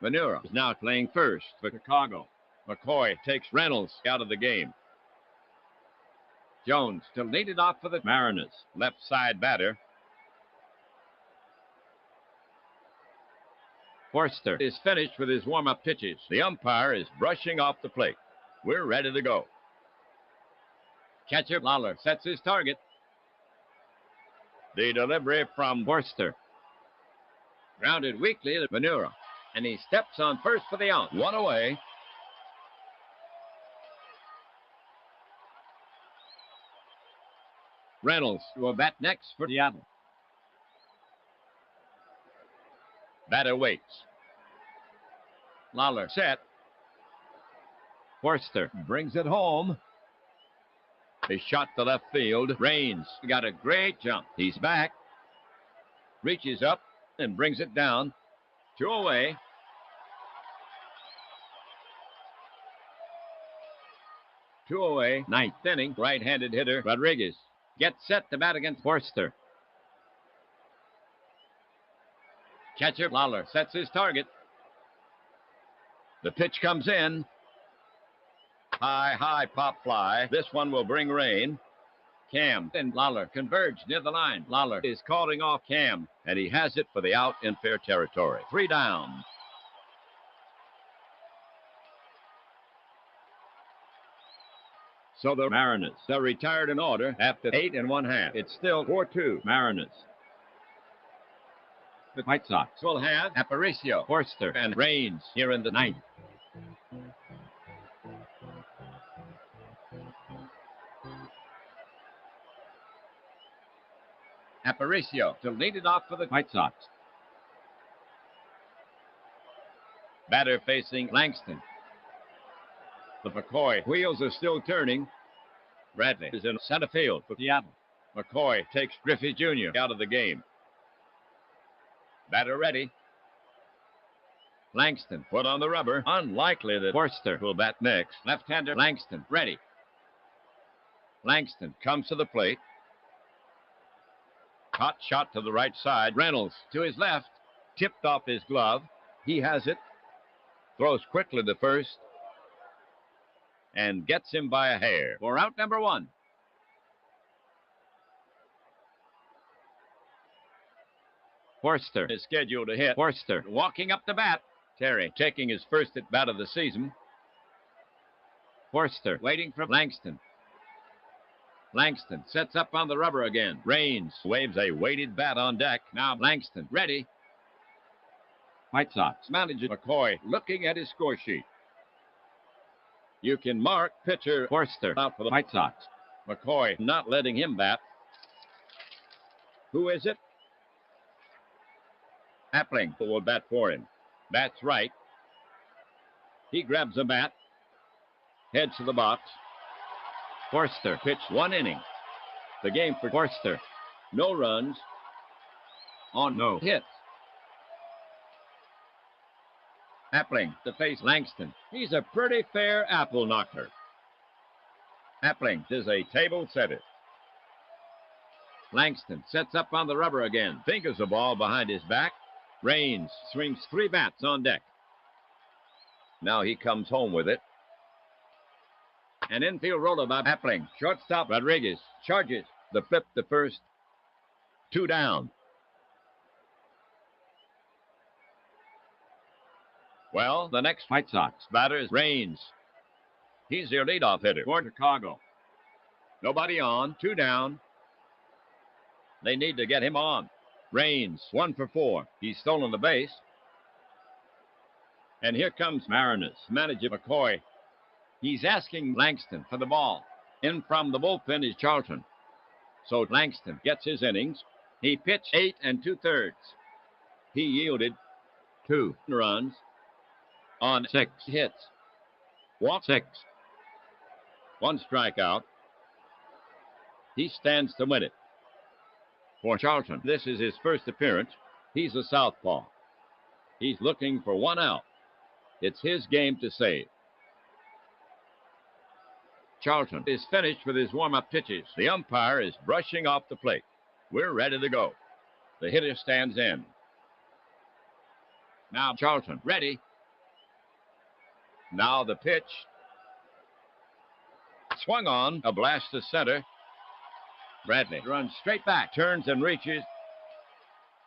Manura is now playing first for Chicago. McCoy takes Reynolds out of the game. Jones to lead it off for the Mariners. Left side batter. Forster is finished with his warm-up pitches. The umpire is brushing off the plate. We're ready to go. Catcher Lawler sets his target. The delivery from Forster. Grounded weakly to Manura. And he steps on first for the out. 1 away. Reynolds will bat next for Seattle. Batter waits. Lawler set. Forster brings it home. A shot to left field. Raines got a great jump. He's back. Reaches up and brings it down. 2 away. Two away. 9th inning. Right-handed hitter Rodriguez gets set to bat against Forster. Catcher Lawler sets his target. The pitch comes in. high, high pop fly. This one will bring rain. Cam and Lawler converge near the line. Lawler is calling off Cam, and he has it for the out in fair territory. 3 down. So the Mariners are retired in order after 8 1/2. It's still 4-2 Mariners. The White Sox will have Aparicio, Forster, and Raines here in the 9th. Aparicio to lead it off for the White Sox. Batter facing Langston. The McCoy wheels are still turning. Bradley is in center field for Seattle. McCoy takes Griffey Jr. out of the game. Batter ready. Langston put on the rubber. Unlikely that Forster will bat next. Left-hander Langston ready. Langston comes to the plate. Hot shot to the right side. Reynolds to his left. Tipped off his glove. He has it. Throws quickly to first. And gets him by a hair for out number 1. Forster is scheduled to hit. Forster walking up the bat. Terry taking his first at bat of the season. Forster waiting for Langston. Langston sets up on the rubber again. Raines waves a weighted bat on deck. Now Langston ready. White Sox manager McCoy looking at his score sheet. You can mark pitcher Forster out for the White Sox. McCoy not letting him bat. Who is it? Appling will bat for him. Bats right. He grabs a bat. Heads to the box. Forster pitched 1 inning. The game for Forster. No runs on no hits. Appling to face Langston. He's a pretty fair apple knocker. Appling is a table setter. Langston sets up on the rubber again. Fingers the ball behind his back. Raines swings 3 bats on deck. Now he comes home with it. An infield roller by Appling. Shortstop Rodriguez charges the flip to first. 2 down. Well, the next White Sox batter is Raines. He's their leadoff hitter for Chicago. Nobody on, 2 down. They need to get him on. Raines, 1 for 4. He's stolen the base. And here comes Mariners manager McCoy. He's asking Langston for the ball. In from the bullpen is Charlton. So Langston gets his innings. He pitched 8 2/3. He yielded 2 runs on 6 hits. Walk 6. 1 strikeout. He stands to win it. For Charlton, this is his first appearance. He's a southpaw. He's looking for 1 out. It's his game to save. Charlton is finished with his warm-up pitches. The umpire is brushing off the plate. We're ready to go. The hitter stands in. Now Charlton ready. Now the pitch. Swung on, a blast to center. Bradley runs straight back, turns and reaches,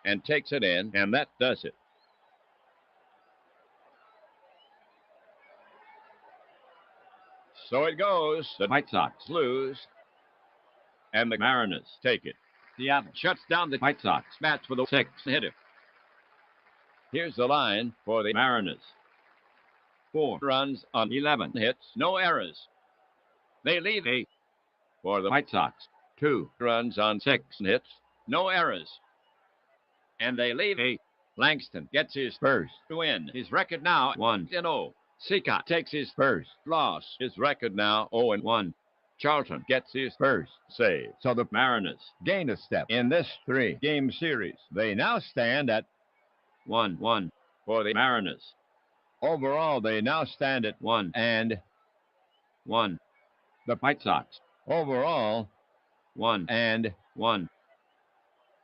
and takes it in, and that does it. So it goes. The White Sox lose, and the Mariners take it. Seattle shuts down the White Sox. Bats with a 6 hitter. Here's the line for the Mariners. 4 runs on 11 hits, no errors. They leave 8 for the White Sox. 2 runs on 6 hits, no errors. And they leave 8. Langston gets his first win. His record now 1-0. Seacott takes his first loss. His record now 0-1. Charlton gets his first save. So the Mariners gain a step in this 3-game series. They now stand at 1-1 for the Mariners. Overall, they now stand at 1-1. The White Sox overall 1-1.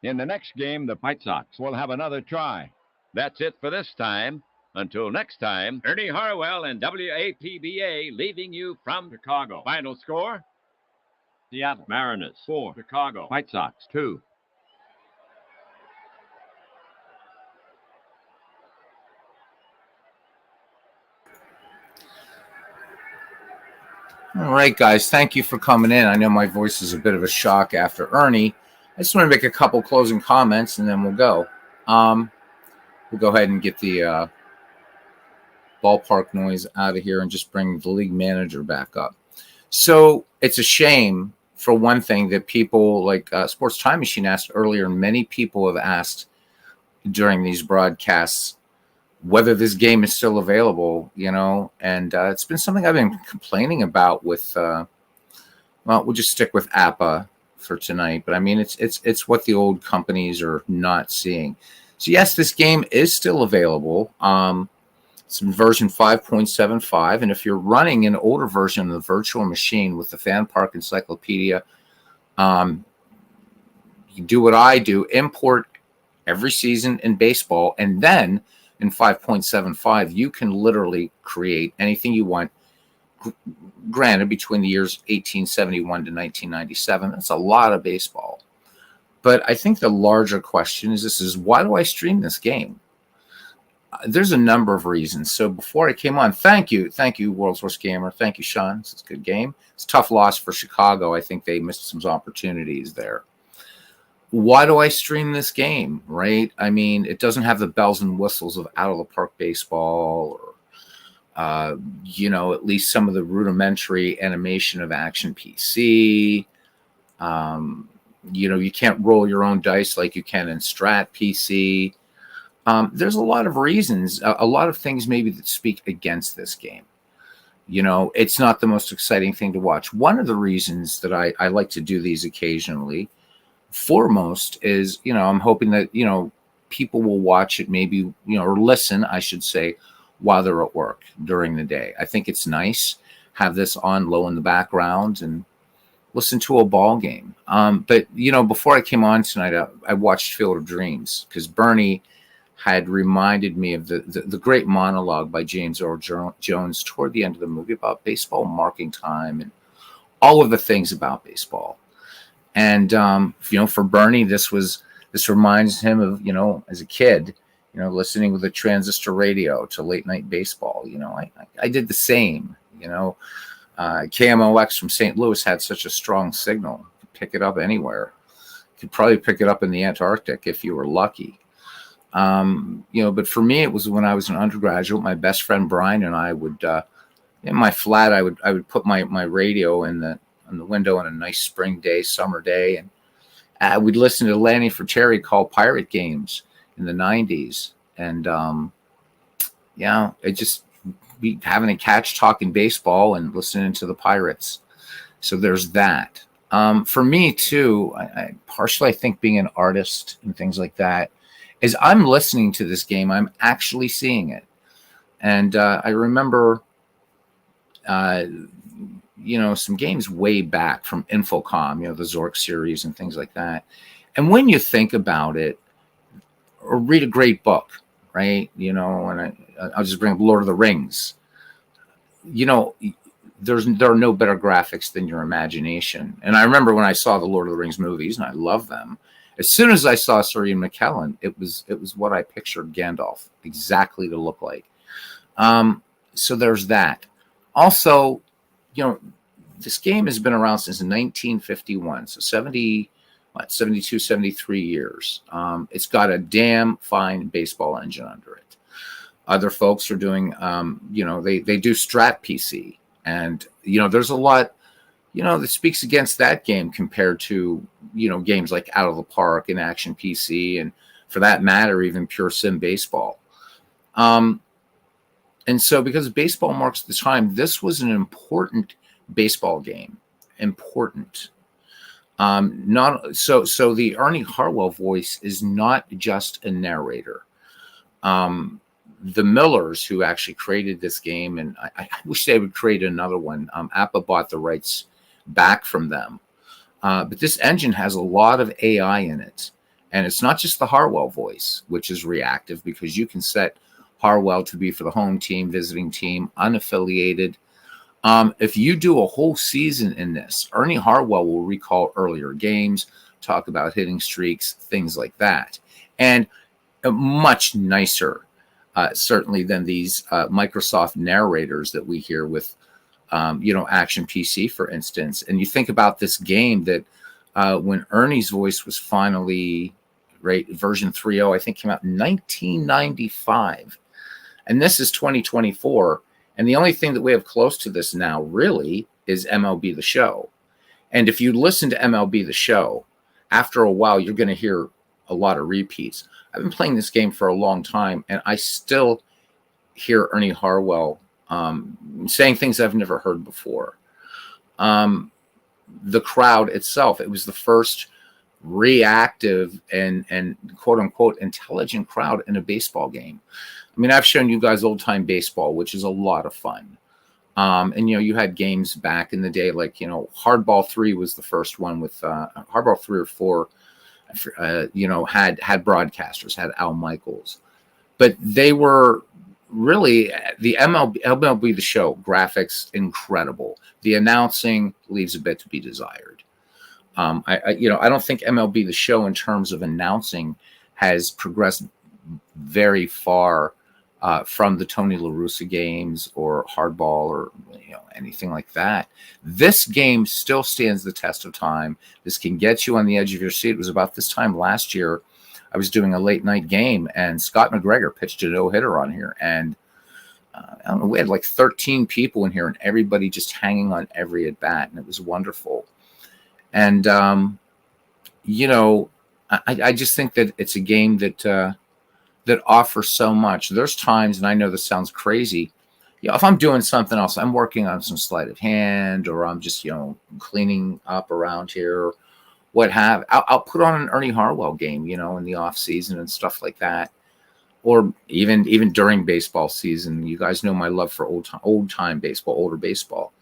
In the next game, the White Sox will have another try. That's it for this time. Until next time, Ernie Harwell and WAPBA leaving you from Chicago. Final score? Seattle Mariners 4, Chicago White Sox 2. All right, guys, thank you for coming in. I know my voice is a bit of a shock after Ernie. I just want to make a couple closing comments, and then we'll go. We'll go ahead and get the ballpark noise out of here and just bring the league manager back up. So it's a shame, for one thing, that people like Sports Time Machine asked earlier, and many people have asked during these broadcasts, whether this game is still available, and it's been something I've been complaining about with, we'll just stick with APBA for tonight, but I mean, it's what the old companies are not seeing. So yes, this game is still available. It's in version 5.75, and if you're running an older version of the virtual machine with the Fan Park Encyclopedia, you do what I do, import every season in baseball, and then in 5.75, you can literally create anything you want. Granted, between the years 1871 to 1997, that's a lot of baseball. But I think the larger question is why do I stream this game? There's a number of reasons. So before I came on, thank you, World's Worst Gamer. Thank you, Sean. It's a good game. It's a tough loss for Chicago. I think they missed some opportunities there. Why do I stream this game, right? I mean, it doesn't have the bells and whistles of out-of-the-park baseball or, at least some of the rudimentary animation of Action PC. You can't roll your own dice like you can in Strat PC. There's a lot of reasons, a lot of things maybe that speak against this game. It's not the most exciting thing to watch. One of the reasons that I like to do these occasionally, foremost, is I'm hoping that people will watch it, maybe or listen, I should say, while they're at work during the day. I think it's nice have this on low in the background and listen to a ball game. But before I came on tonight, I watched Field of Dreams because Bernie had reminded me of the great monologue by James Earl Jones toward the end of the movie about baseball marking time and all of the things about baseball. And, for Bernie, this reminds him of, as a kid, listening with a transistor radio to late night baseball. I did the same, KMOX from St. Louis had such a strong signal. You could pick it up anywhere. You could probably pick it up in the Antarctic if you were lucky. But for me, it was when I was an undergraduate, my best friend Brian and I would, in my flat, I would put my radio in the window on a nice spring day, summer day, and we'd listen to Lanny Fratteri call pirate games in the 90s. And it just be having a catch talking baseball and listening to the Pirates. So there's that. For me too, I partially, I think, being an artist and things like that, is I'm listening to this game, I'm actually seeing it. And I remember some games way back from Infocom, the Zork series and things like that. And when you think about it, or read a great book, right? And I'll just bring up Lord of the Rings. There are no better graphics than your imagination. And I remember when I saw the Lord of the Rings movies, and I love them. As soon as I saw Sir Ian McKellen, it was what I pictured Gandalf exactly to look like. So there's that. Also, this game has been around since 1951, so 72, 73 years. It's got a damn fine baseball engine under it. Other folks are doing, they do Strat PC, and there's a lot, that speaks against that game compared to games like Out of the Park and Action PC, and for that matter, even Pure Sim Baseball. And so, because baseball marks the time, this was an important baseball game. Important. Not so. So the Ernie Harwell voice is not just a narrator. The Millers, who actually created this game, and I wish they would create another one. APBA bought the rights back from them, but this engine has a lot of AI in it, and it's not just the Harwell voice, which is reactive because you can set Harwell to be for the home team, visiting team, unaffiliated. If you do a whole season in this, Ernie Harwell will recall earlier games, talk about hitting streaks, things like that. And much nicer, certainly, than these Microsoft narrators that we hear with, Action PC, for instance. And you think about this game that when Ernie's voice was finally, right, version 3.0, I think came out in 1995. And this is 2024. And the only thing that we have close to this now really is MLB The Show. And if you listen to MLB The Show, after a while, you're going to hear a lot of repeats. I've been playing this game for a long time, and I still hear Ernie Harwell saying things I've never heard before. The crowd itself, it was the first reactive and quote-unquote intelligent crowd in a baseball game. I mean, I've shown you guys old-time baseball, which is a lot of fun. And, you had games back in the day, like, Hardball 3 was the first one with Hardball 3 or 4, had broadcasters, had Al Michaels. But they were really, the MLB The Show, graphics, incredible. The announcing leaves a bit to be desired. I don't think MLB The Show, in terms of announcing, has progressed very far from the Tony La Russa games or Hardball or anything like that. This game still stands the test of time. This can get you on the edge of your seat. It was about this time last year, I was doing a late night game, and Scott McGregor pitched a no-hitter on here. And I don't know, we had like 13 people in here, and everybody just hanging on every at bat, and it was wonderful. And I just think that it's a game that offers so much. There's times, and I know this sounds crazy, if I'm doing something else, I'm working on some sleight of hand, or I'm just cleaning up around here, I'll put on an Ernie Harwell game, in the off season and stuff like that, or even during baseball season. You guys know my love for old time baseball, older baseball,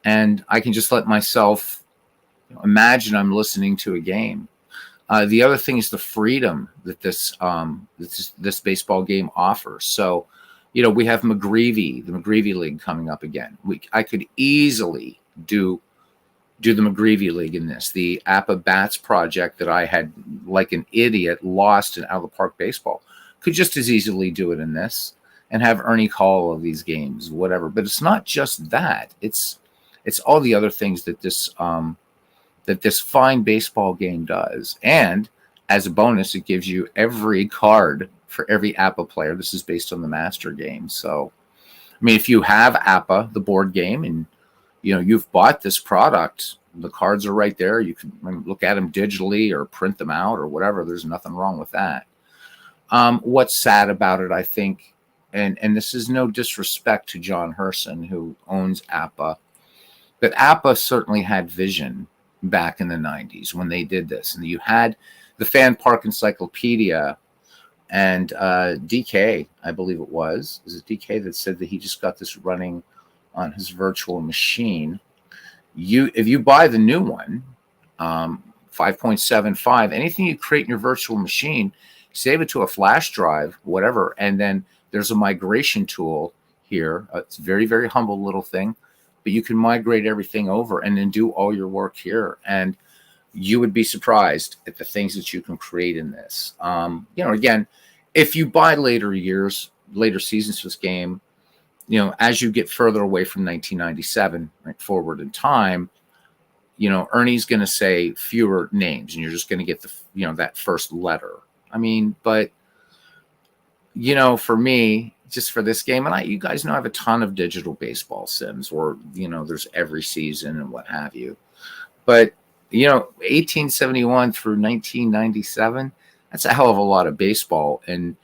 and I can just let myself imagine I'm listening to a game. The other thing is the freedom that this baseball game offers. So, we have the McGreevy League coming up again. I could easily do the McGreevy League in this. The APBA Bats project that I had, like an idiot, lost in Out of the Park Baseball, could just as easily do it in this and have Ernie call all of these games, whatever. But it's not just that. It's all the other things that this fine baseball game does. And as a bonus, it gives you every card for every APBA player. This is based on the master game. So, I mean, if you have APBA, the board game, and you've bought this product, the cards are right there. You can look at them digitally or print them out or whatever. There's nothing wrong with that. What's sad about it, I think, and this is no disrespect to John Herson, who owns APBA, but APBA certainly had vision back in the 90s when they did this. And you had the Fan Park Encyclopedia, and DK, I believe it was it DK that said that he just got this running on his virtual machine. If you buy the new one, 5.75, anything you create in your virtual machine, save it to a flash drive, whatever, and then there's a migration tool here. It's a very, very humble little thing, but you can migrate everything over and then do all your work here. And you would be surprised at the things that you can create in this. Again, if you buy later seasons for this game, as you get further away from 1997, right, forward in time, Ernie's going to say fewer names, and you're just going to get that first letter. I mean, but for me, just for this game, and you guys know I have a ton of digital baseball sims, or there's every season and what have you. But 1871 through 1997, that's a hell of a lot of baseball, and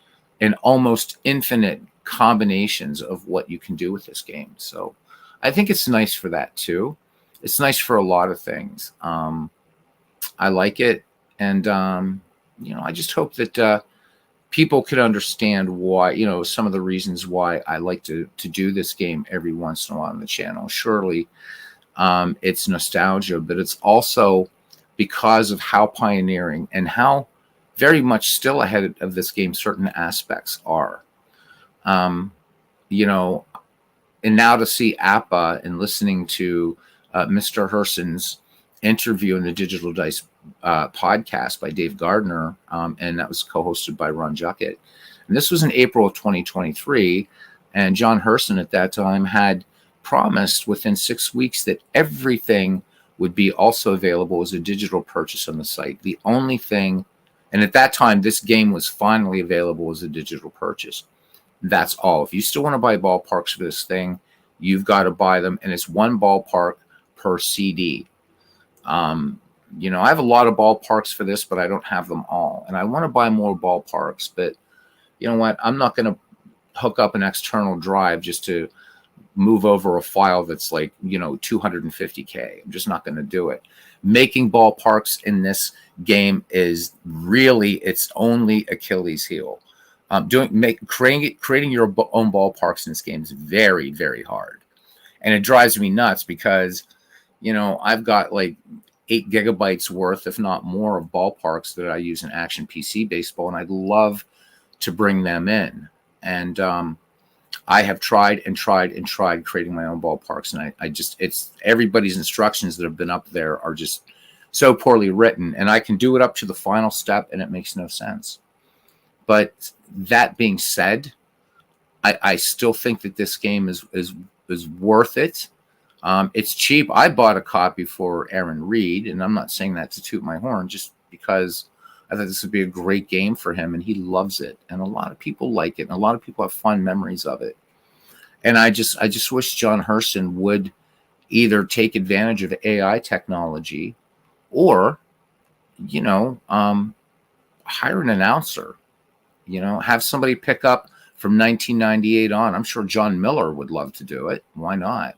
almost infinite combinations of what you can do with this game. So I think it's nice for that too. It's nice for a lot of things. I like it, and I just hope that people could understand why, some of the reasons why I like to do this game every once in a while on the channel. Surely it's nostalgia, but it's also because of how pioneering and how very much still ahead of this game certain aspects are. You know, and now to see APBA and listening to Mr. Herson's interview in the Digital Dice podcast by Dave Gardner, and that was co-hosted by Ron Juckett. And this was in April of 2023, and John Herson at that time had promised within 6 weeks that everything would be also available as a digital purchase on the site. The only thing, and at that time, this game was finally available as a digital purchase. That's all. If you still want to buy ballparks for this thing, you've got to buy them, and it's one ballpark per CD. You know, I have a lot of ballparks for this, but I don't have them all, and I want to buy more ballparks. But you know what? I'm not going to hook up an external drive just to move over a file that's like, you know, 250K. I'm just not going to do it. Making ballparks in this game is really its only Achilles heel. Creating your own ballparks in this game is very, very hard. And it drives me nuts because, you know, I've got like 8 gigabytes worth, if not more, of ballparks that I use in Action PC Baseball, and I'd love to bring them in. And I have tried creating my own ballparks, and I just, it's everybody's instructions that have been up there are just so poorly written, and I can do it up to the final step, and it makes no sense. But that being said, I still think that this game is worth it. It's cheap. I bought a copy for Aaron Reed, and I'm not saying that to toot my horn, just because I thought this would be a great game for him, and he loves it, and a lot of people like it, and a lot of people have fond memories of it. And I just wish John Herson would either take advantage of AI technology, or, you know, hire an announcer. You know, have somebody pick up from 1998 on. I'm sure John Miller would love to do it. Why not?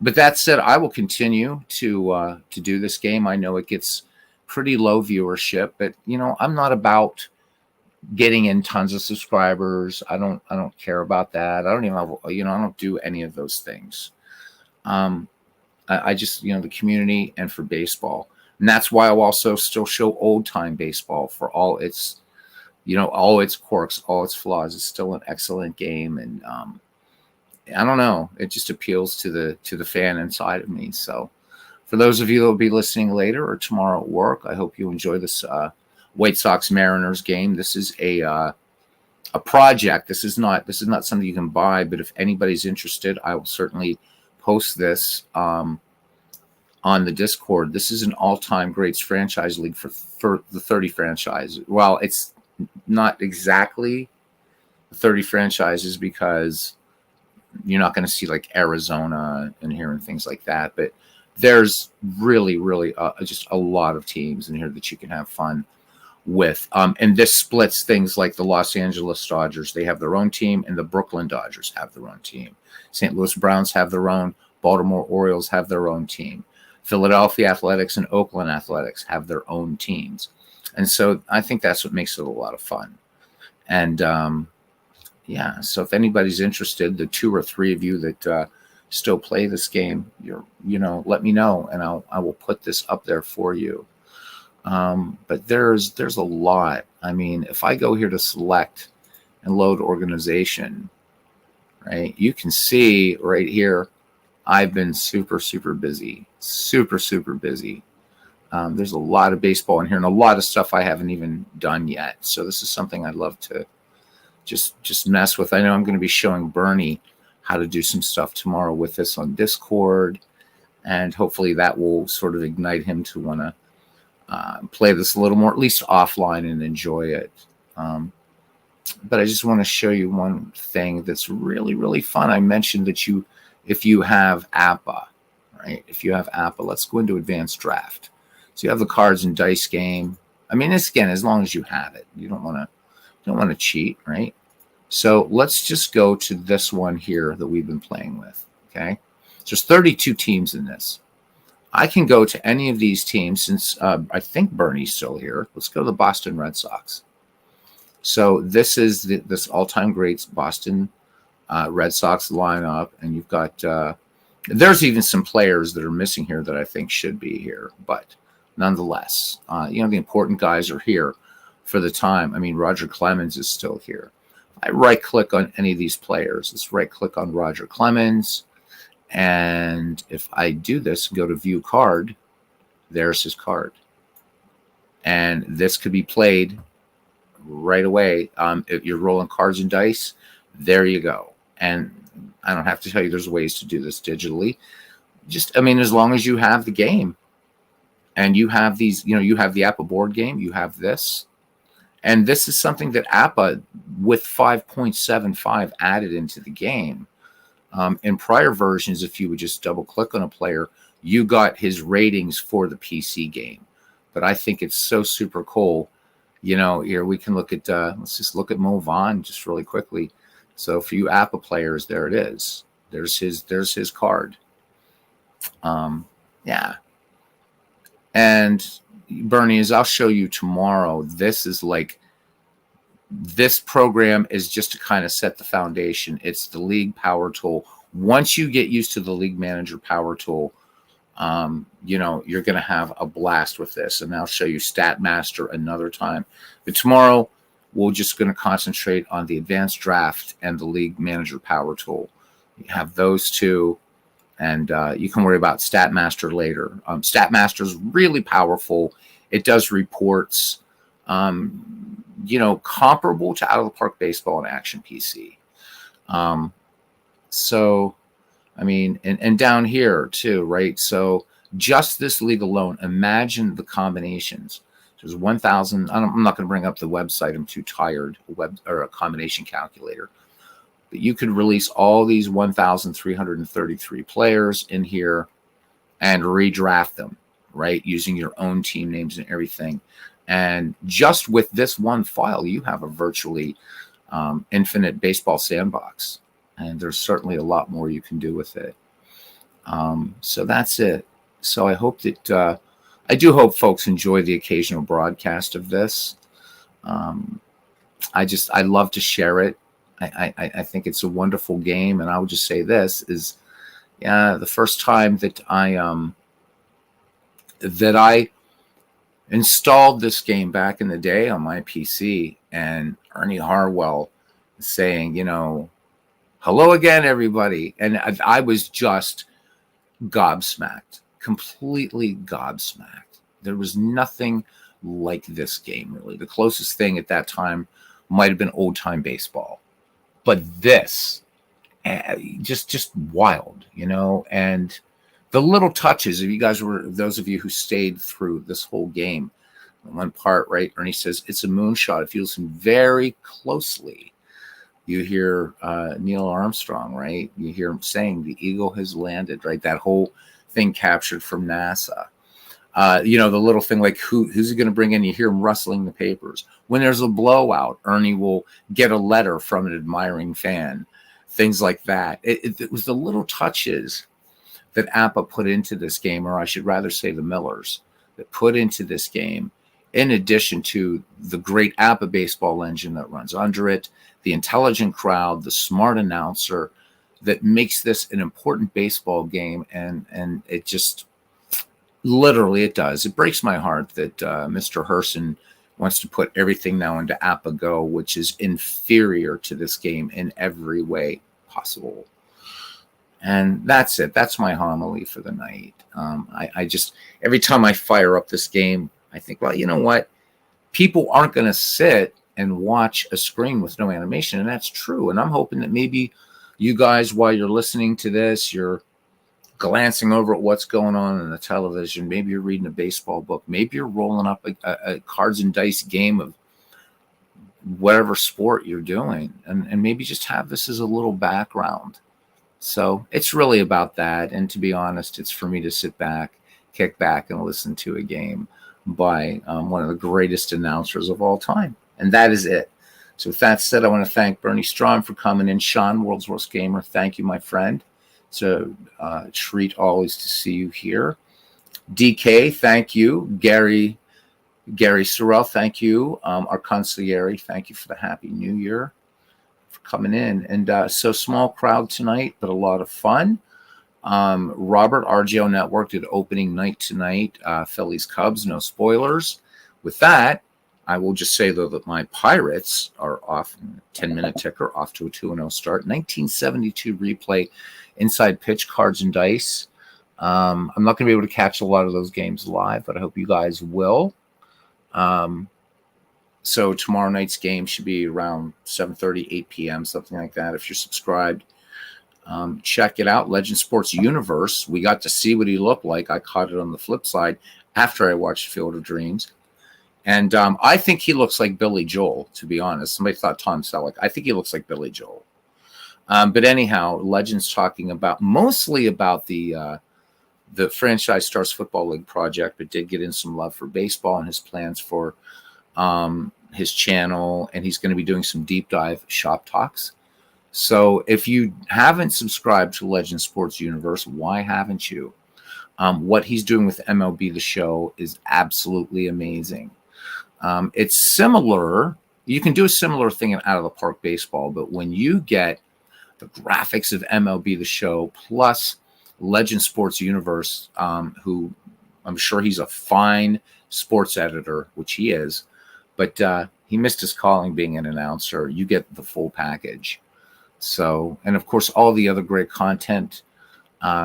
But that said, I will continue to do this game. I know it gets pretty low viewership, but you know, I'm not about getting in tons of subscribers. I don't care about that. I don't even have, you know, I don't do any of those things. I just, you know, the community and for baseball. And that's why I'll also still show old time baseball for all its, you know, all its quirks, all its flaws. It's still an excellent game. And I don't know, it just appeals to the fan inside of me. So for those of you that will be listening later or tomorrow at work, I hope you enjoy this White Sox Mariners game. This is a project. This is not something you can buy, but if anybody's interested, I will certainly post this on the Discord. This is an all-time greats franchise league for the 30 franchise. Well, it's not exactly 30 franchises because you're not going to see like Arizona in here and things like that, but there's really just a lot of teams in here that you can have fun with. And this splits things like the Los Angeles Dodgers. They have their own team, and the Brooklyn Dodgers have their own team. St. Louis Browns have their own. Baltimore Orioles have their own team. Philadelphia Athletics and Oakland Athletics have their own teams. And so I think that's what makes it a lot of fun. And yeah, so if anybody's interested, the 2 or 3 of you that still play this game, let me know, and I will put this up there for you. But there's a lot. I mean, if I go here to select and load organization, right, you can see right here, I've been super busy, super busy. There's a lot of baseball in here and a lot of stuff I haven't even done yet. So this is something I'd love to just mess with. I know I'm going to be showing Bernie how to do some stuff tomorrow with this on Discord, and hopefully that will sort of ignite him to want to play this a little more, at least offline, and enjoy it. But I just want to show you one thing that's really fun. I mentioned that if you have APBA, right? If you have APBA, let's go into advanced draft. So you have the cards and dice game. I mean, this again, as long as you have it, you don't want to cheat, right? So let's just go to this one here that we've been playing with. Okay, so there's 32 teams in this. I can go to any of these teams since I think Bernie's still here. Let's go to the Boston Red Sox. So this is this all-time greats Boston Red Sox lineup, and you've got there's even some players that are missing here that I think should be here, but nonetheless, the important guys are here for the time. I mean, Roger Clemens is still here. I right click on any of these players. Let's right click on Roger Clemens. And if I do this, go to view card, there's his card. And this could be played right away. If you're rolling cards and dice, there you go. And I don't have to tell you, there's ways to do this digitally. Just, I mean, as long as you have the game and you have these, you have the APBA board game, you have this. And this is something that APBA with 5.75 added into the game. In prior versions, if you would just double click on a player, you got his ratings for the PC game. But I think it's so super cool. Here we can look at, let's just look at Mo Vaughn just really quickly. So for you APBA players, there it is. There's his card. Yeah. And Bernie, as I'll show you tomorrow, this program is just to kind of set the foundation. It's the League Power Tool. Once you get used to the League Manager Power Tool, you're going to have a blast with this. And I'll show you Stat Master another time. But tomorrow, we're just going to concentrate on the Advanced Draft and the League Manager Power Tool. You have those two. And you can worry about Stat Master later. Stat Master is really powerful. It does reports, comparable to Out of the Park Baseball and Action PC. So, I mean, and down here too, right? So just this league alone, imagine the combinations. There's 1,000. I'm not going to bring up the website. I'm too tired. A combination calculator. But you could release all these 1,333 players in here and redraft them, right? Using your own team names and everything. And just with this one file, you have a virtually infinite baseball sandbox. And there's certainly a lot more you can do with it. So that's it. So I hope that, I do hope folks enjoy the occasional broadcast of this. I love to share it. I think it's a wonderful game, and I would just say this is, the first time that I installed this game back in the day on my PC, and Ernie Harwell saying, hello again, everybody, and I was just gobsmacked, completely gobsmacked. There was nothing like this game, really. The closest thing at that time might have been old time baseball. But this, just wild, and the little touches. If you guys were, those of you who stayed through this whole game, one part, right? Ernie says, it's a moonshot. If you listen very closely, you hear Neil Armstrong, right? You hear him saying the eagle has landed, right? That whole thing captured from NASA. The little thing like who's he going to bring in? You hear him rustling the papers. When there's a blowout, Ernie will get a letter from an admiring fan. Things like that. It was the little touches that APBA put into this game, or I should rather say the Millers, that put into this game, in addition to the great APBA baseball engine that runs under it, the intelligent crowd, the smart announcer, that makes this an important baseball game. And it just... literally, it does. It breaks my heart that Mr. Herson wants to put everything now into APBA Go, which is inferior to this game in every way possible. And that's it. That's my homily for the night. I just, every time I fire up this game, I think, well, you know what? People aren't going to sit and watch a screen with no animation, and that's true. And I'm hoping that maybe you guys, while you're listening to this, you're glancing over at what's going on the television. Maybe you're reading a baseball book. Maybe you're rolling up a cards and dice game of whatever sport you're doing. And maybe just have this as a little background. So it's really about that. And to be honest, it's for me to sit back, kick back, and listen to a game by one of the greatest announcers of all time. And that is it. So with that said, I want to thank Bernie Strom for coming in. Sean, World's Worst Gamer, thank you, my friend. It's a treat always to see you here. DK, thank you. Gary Sorrell, thank you. Our consigliere, thank you for the Happy New Year for coming in. And so small crowd tonight, but a lot of fun. Robert, RGO Network did opening night tonight. Phillies Cubs, no spoilers. With that, I will just say, though, that my Pirates are off, 10-minute ticker, off to a 2-0 start. 1972 replay, inside pitch, cards and dice. I'm not going to be able to catch a lot of those games live, but I hope you guys will. So tomorrow night's game should be around 7:30, 8 p.m., something like that. If you're subscribed, check it out. Legend Sports Universe. We got to see what he looked like. I caught it on the flip side after I watched Field of Dreams. And I think he looks like Billy Joel, to be honest. Somebody thought Tom Selleck. I think he looks like Billy Joel. But anyhow, Legend's talking mostly about the Franchise Stars Football League project, but did get in some love for baseball and his plans for his channel. And he's going to be doing some deep dive shop talks. So if you haven't subscribed to Legend Sports Universe, why haven't you? What he's doing with MLB The Show is absolutely amazing. It's similar. You can do a similar thing in Out of the Park Baseball, but when you get the graphics of MLB The Show plus Legend Sports Universe, who I'm sure he's a fine sports editor, which he is, but he missed his calling being an announcer. You get the full package. So, and of course, all the other great content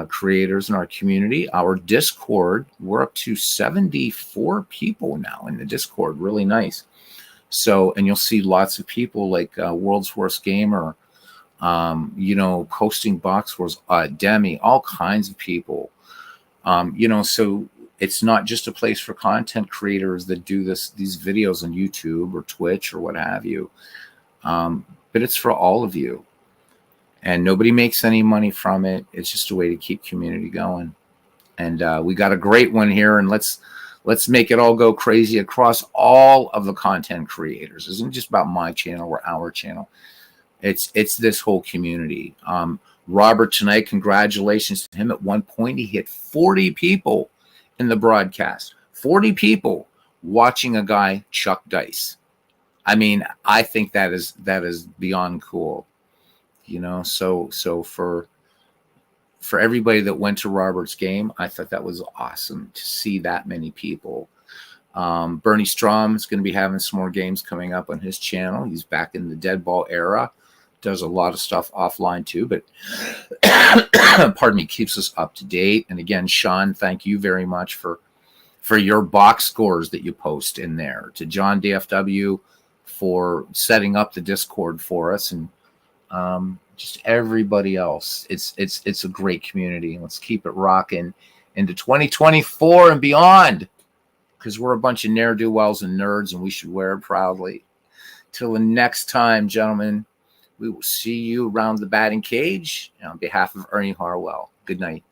creators in our community. Our Discord, we're up to 74 people now in the Discord. Really nice. So, and you'll see lots of people like World's Worst Gamer, Coasting Box Wars, Demi, all kinds of people. So it's not just a place for content creators that do these videos on YouTube or Twitch or what have you, but it's for all of you. And nobody makes any money from it. It's just a way to keep community going. And we got a great one here. And let's make it all go crazy across all of the content creators. It isn't just about my channel or our channel. It's this whole community. Robert tonight, congratulations to him. At one point, he hit 40 people in the broadcast. 40 people watching a guy chuck dice. I mean, I think that is beyond cool. So for everybody that went to Robert's game, I thought that was awesome to see that many people. Bernie Strom is going to be having some more games coming up on his channel. He's back in the dead ball era, does a lot of stuff offline too, but pardon me, keeps us up to date. And again, Sean, thank you very much for your box scores that you post in there. To John DFW for setting up the Discord for us, and just everybody else. It's a great community. Let's keep it rocking into 2024 and beyond, because we're a bunch of ne'er-do-wells and nerds, and we should wear it proudly. Till the next time, gentlemen, we will see you around the batting cage. And on behalf of Ernie Harwell, good night.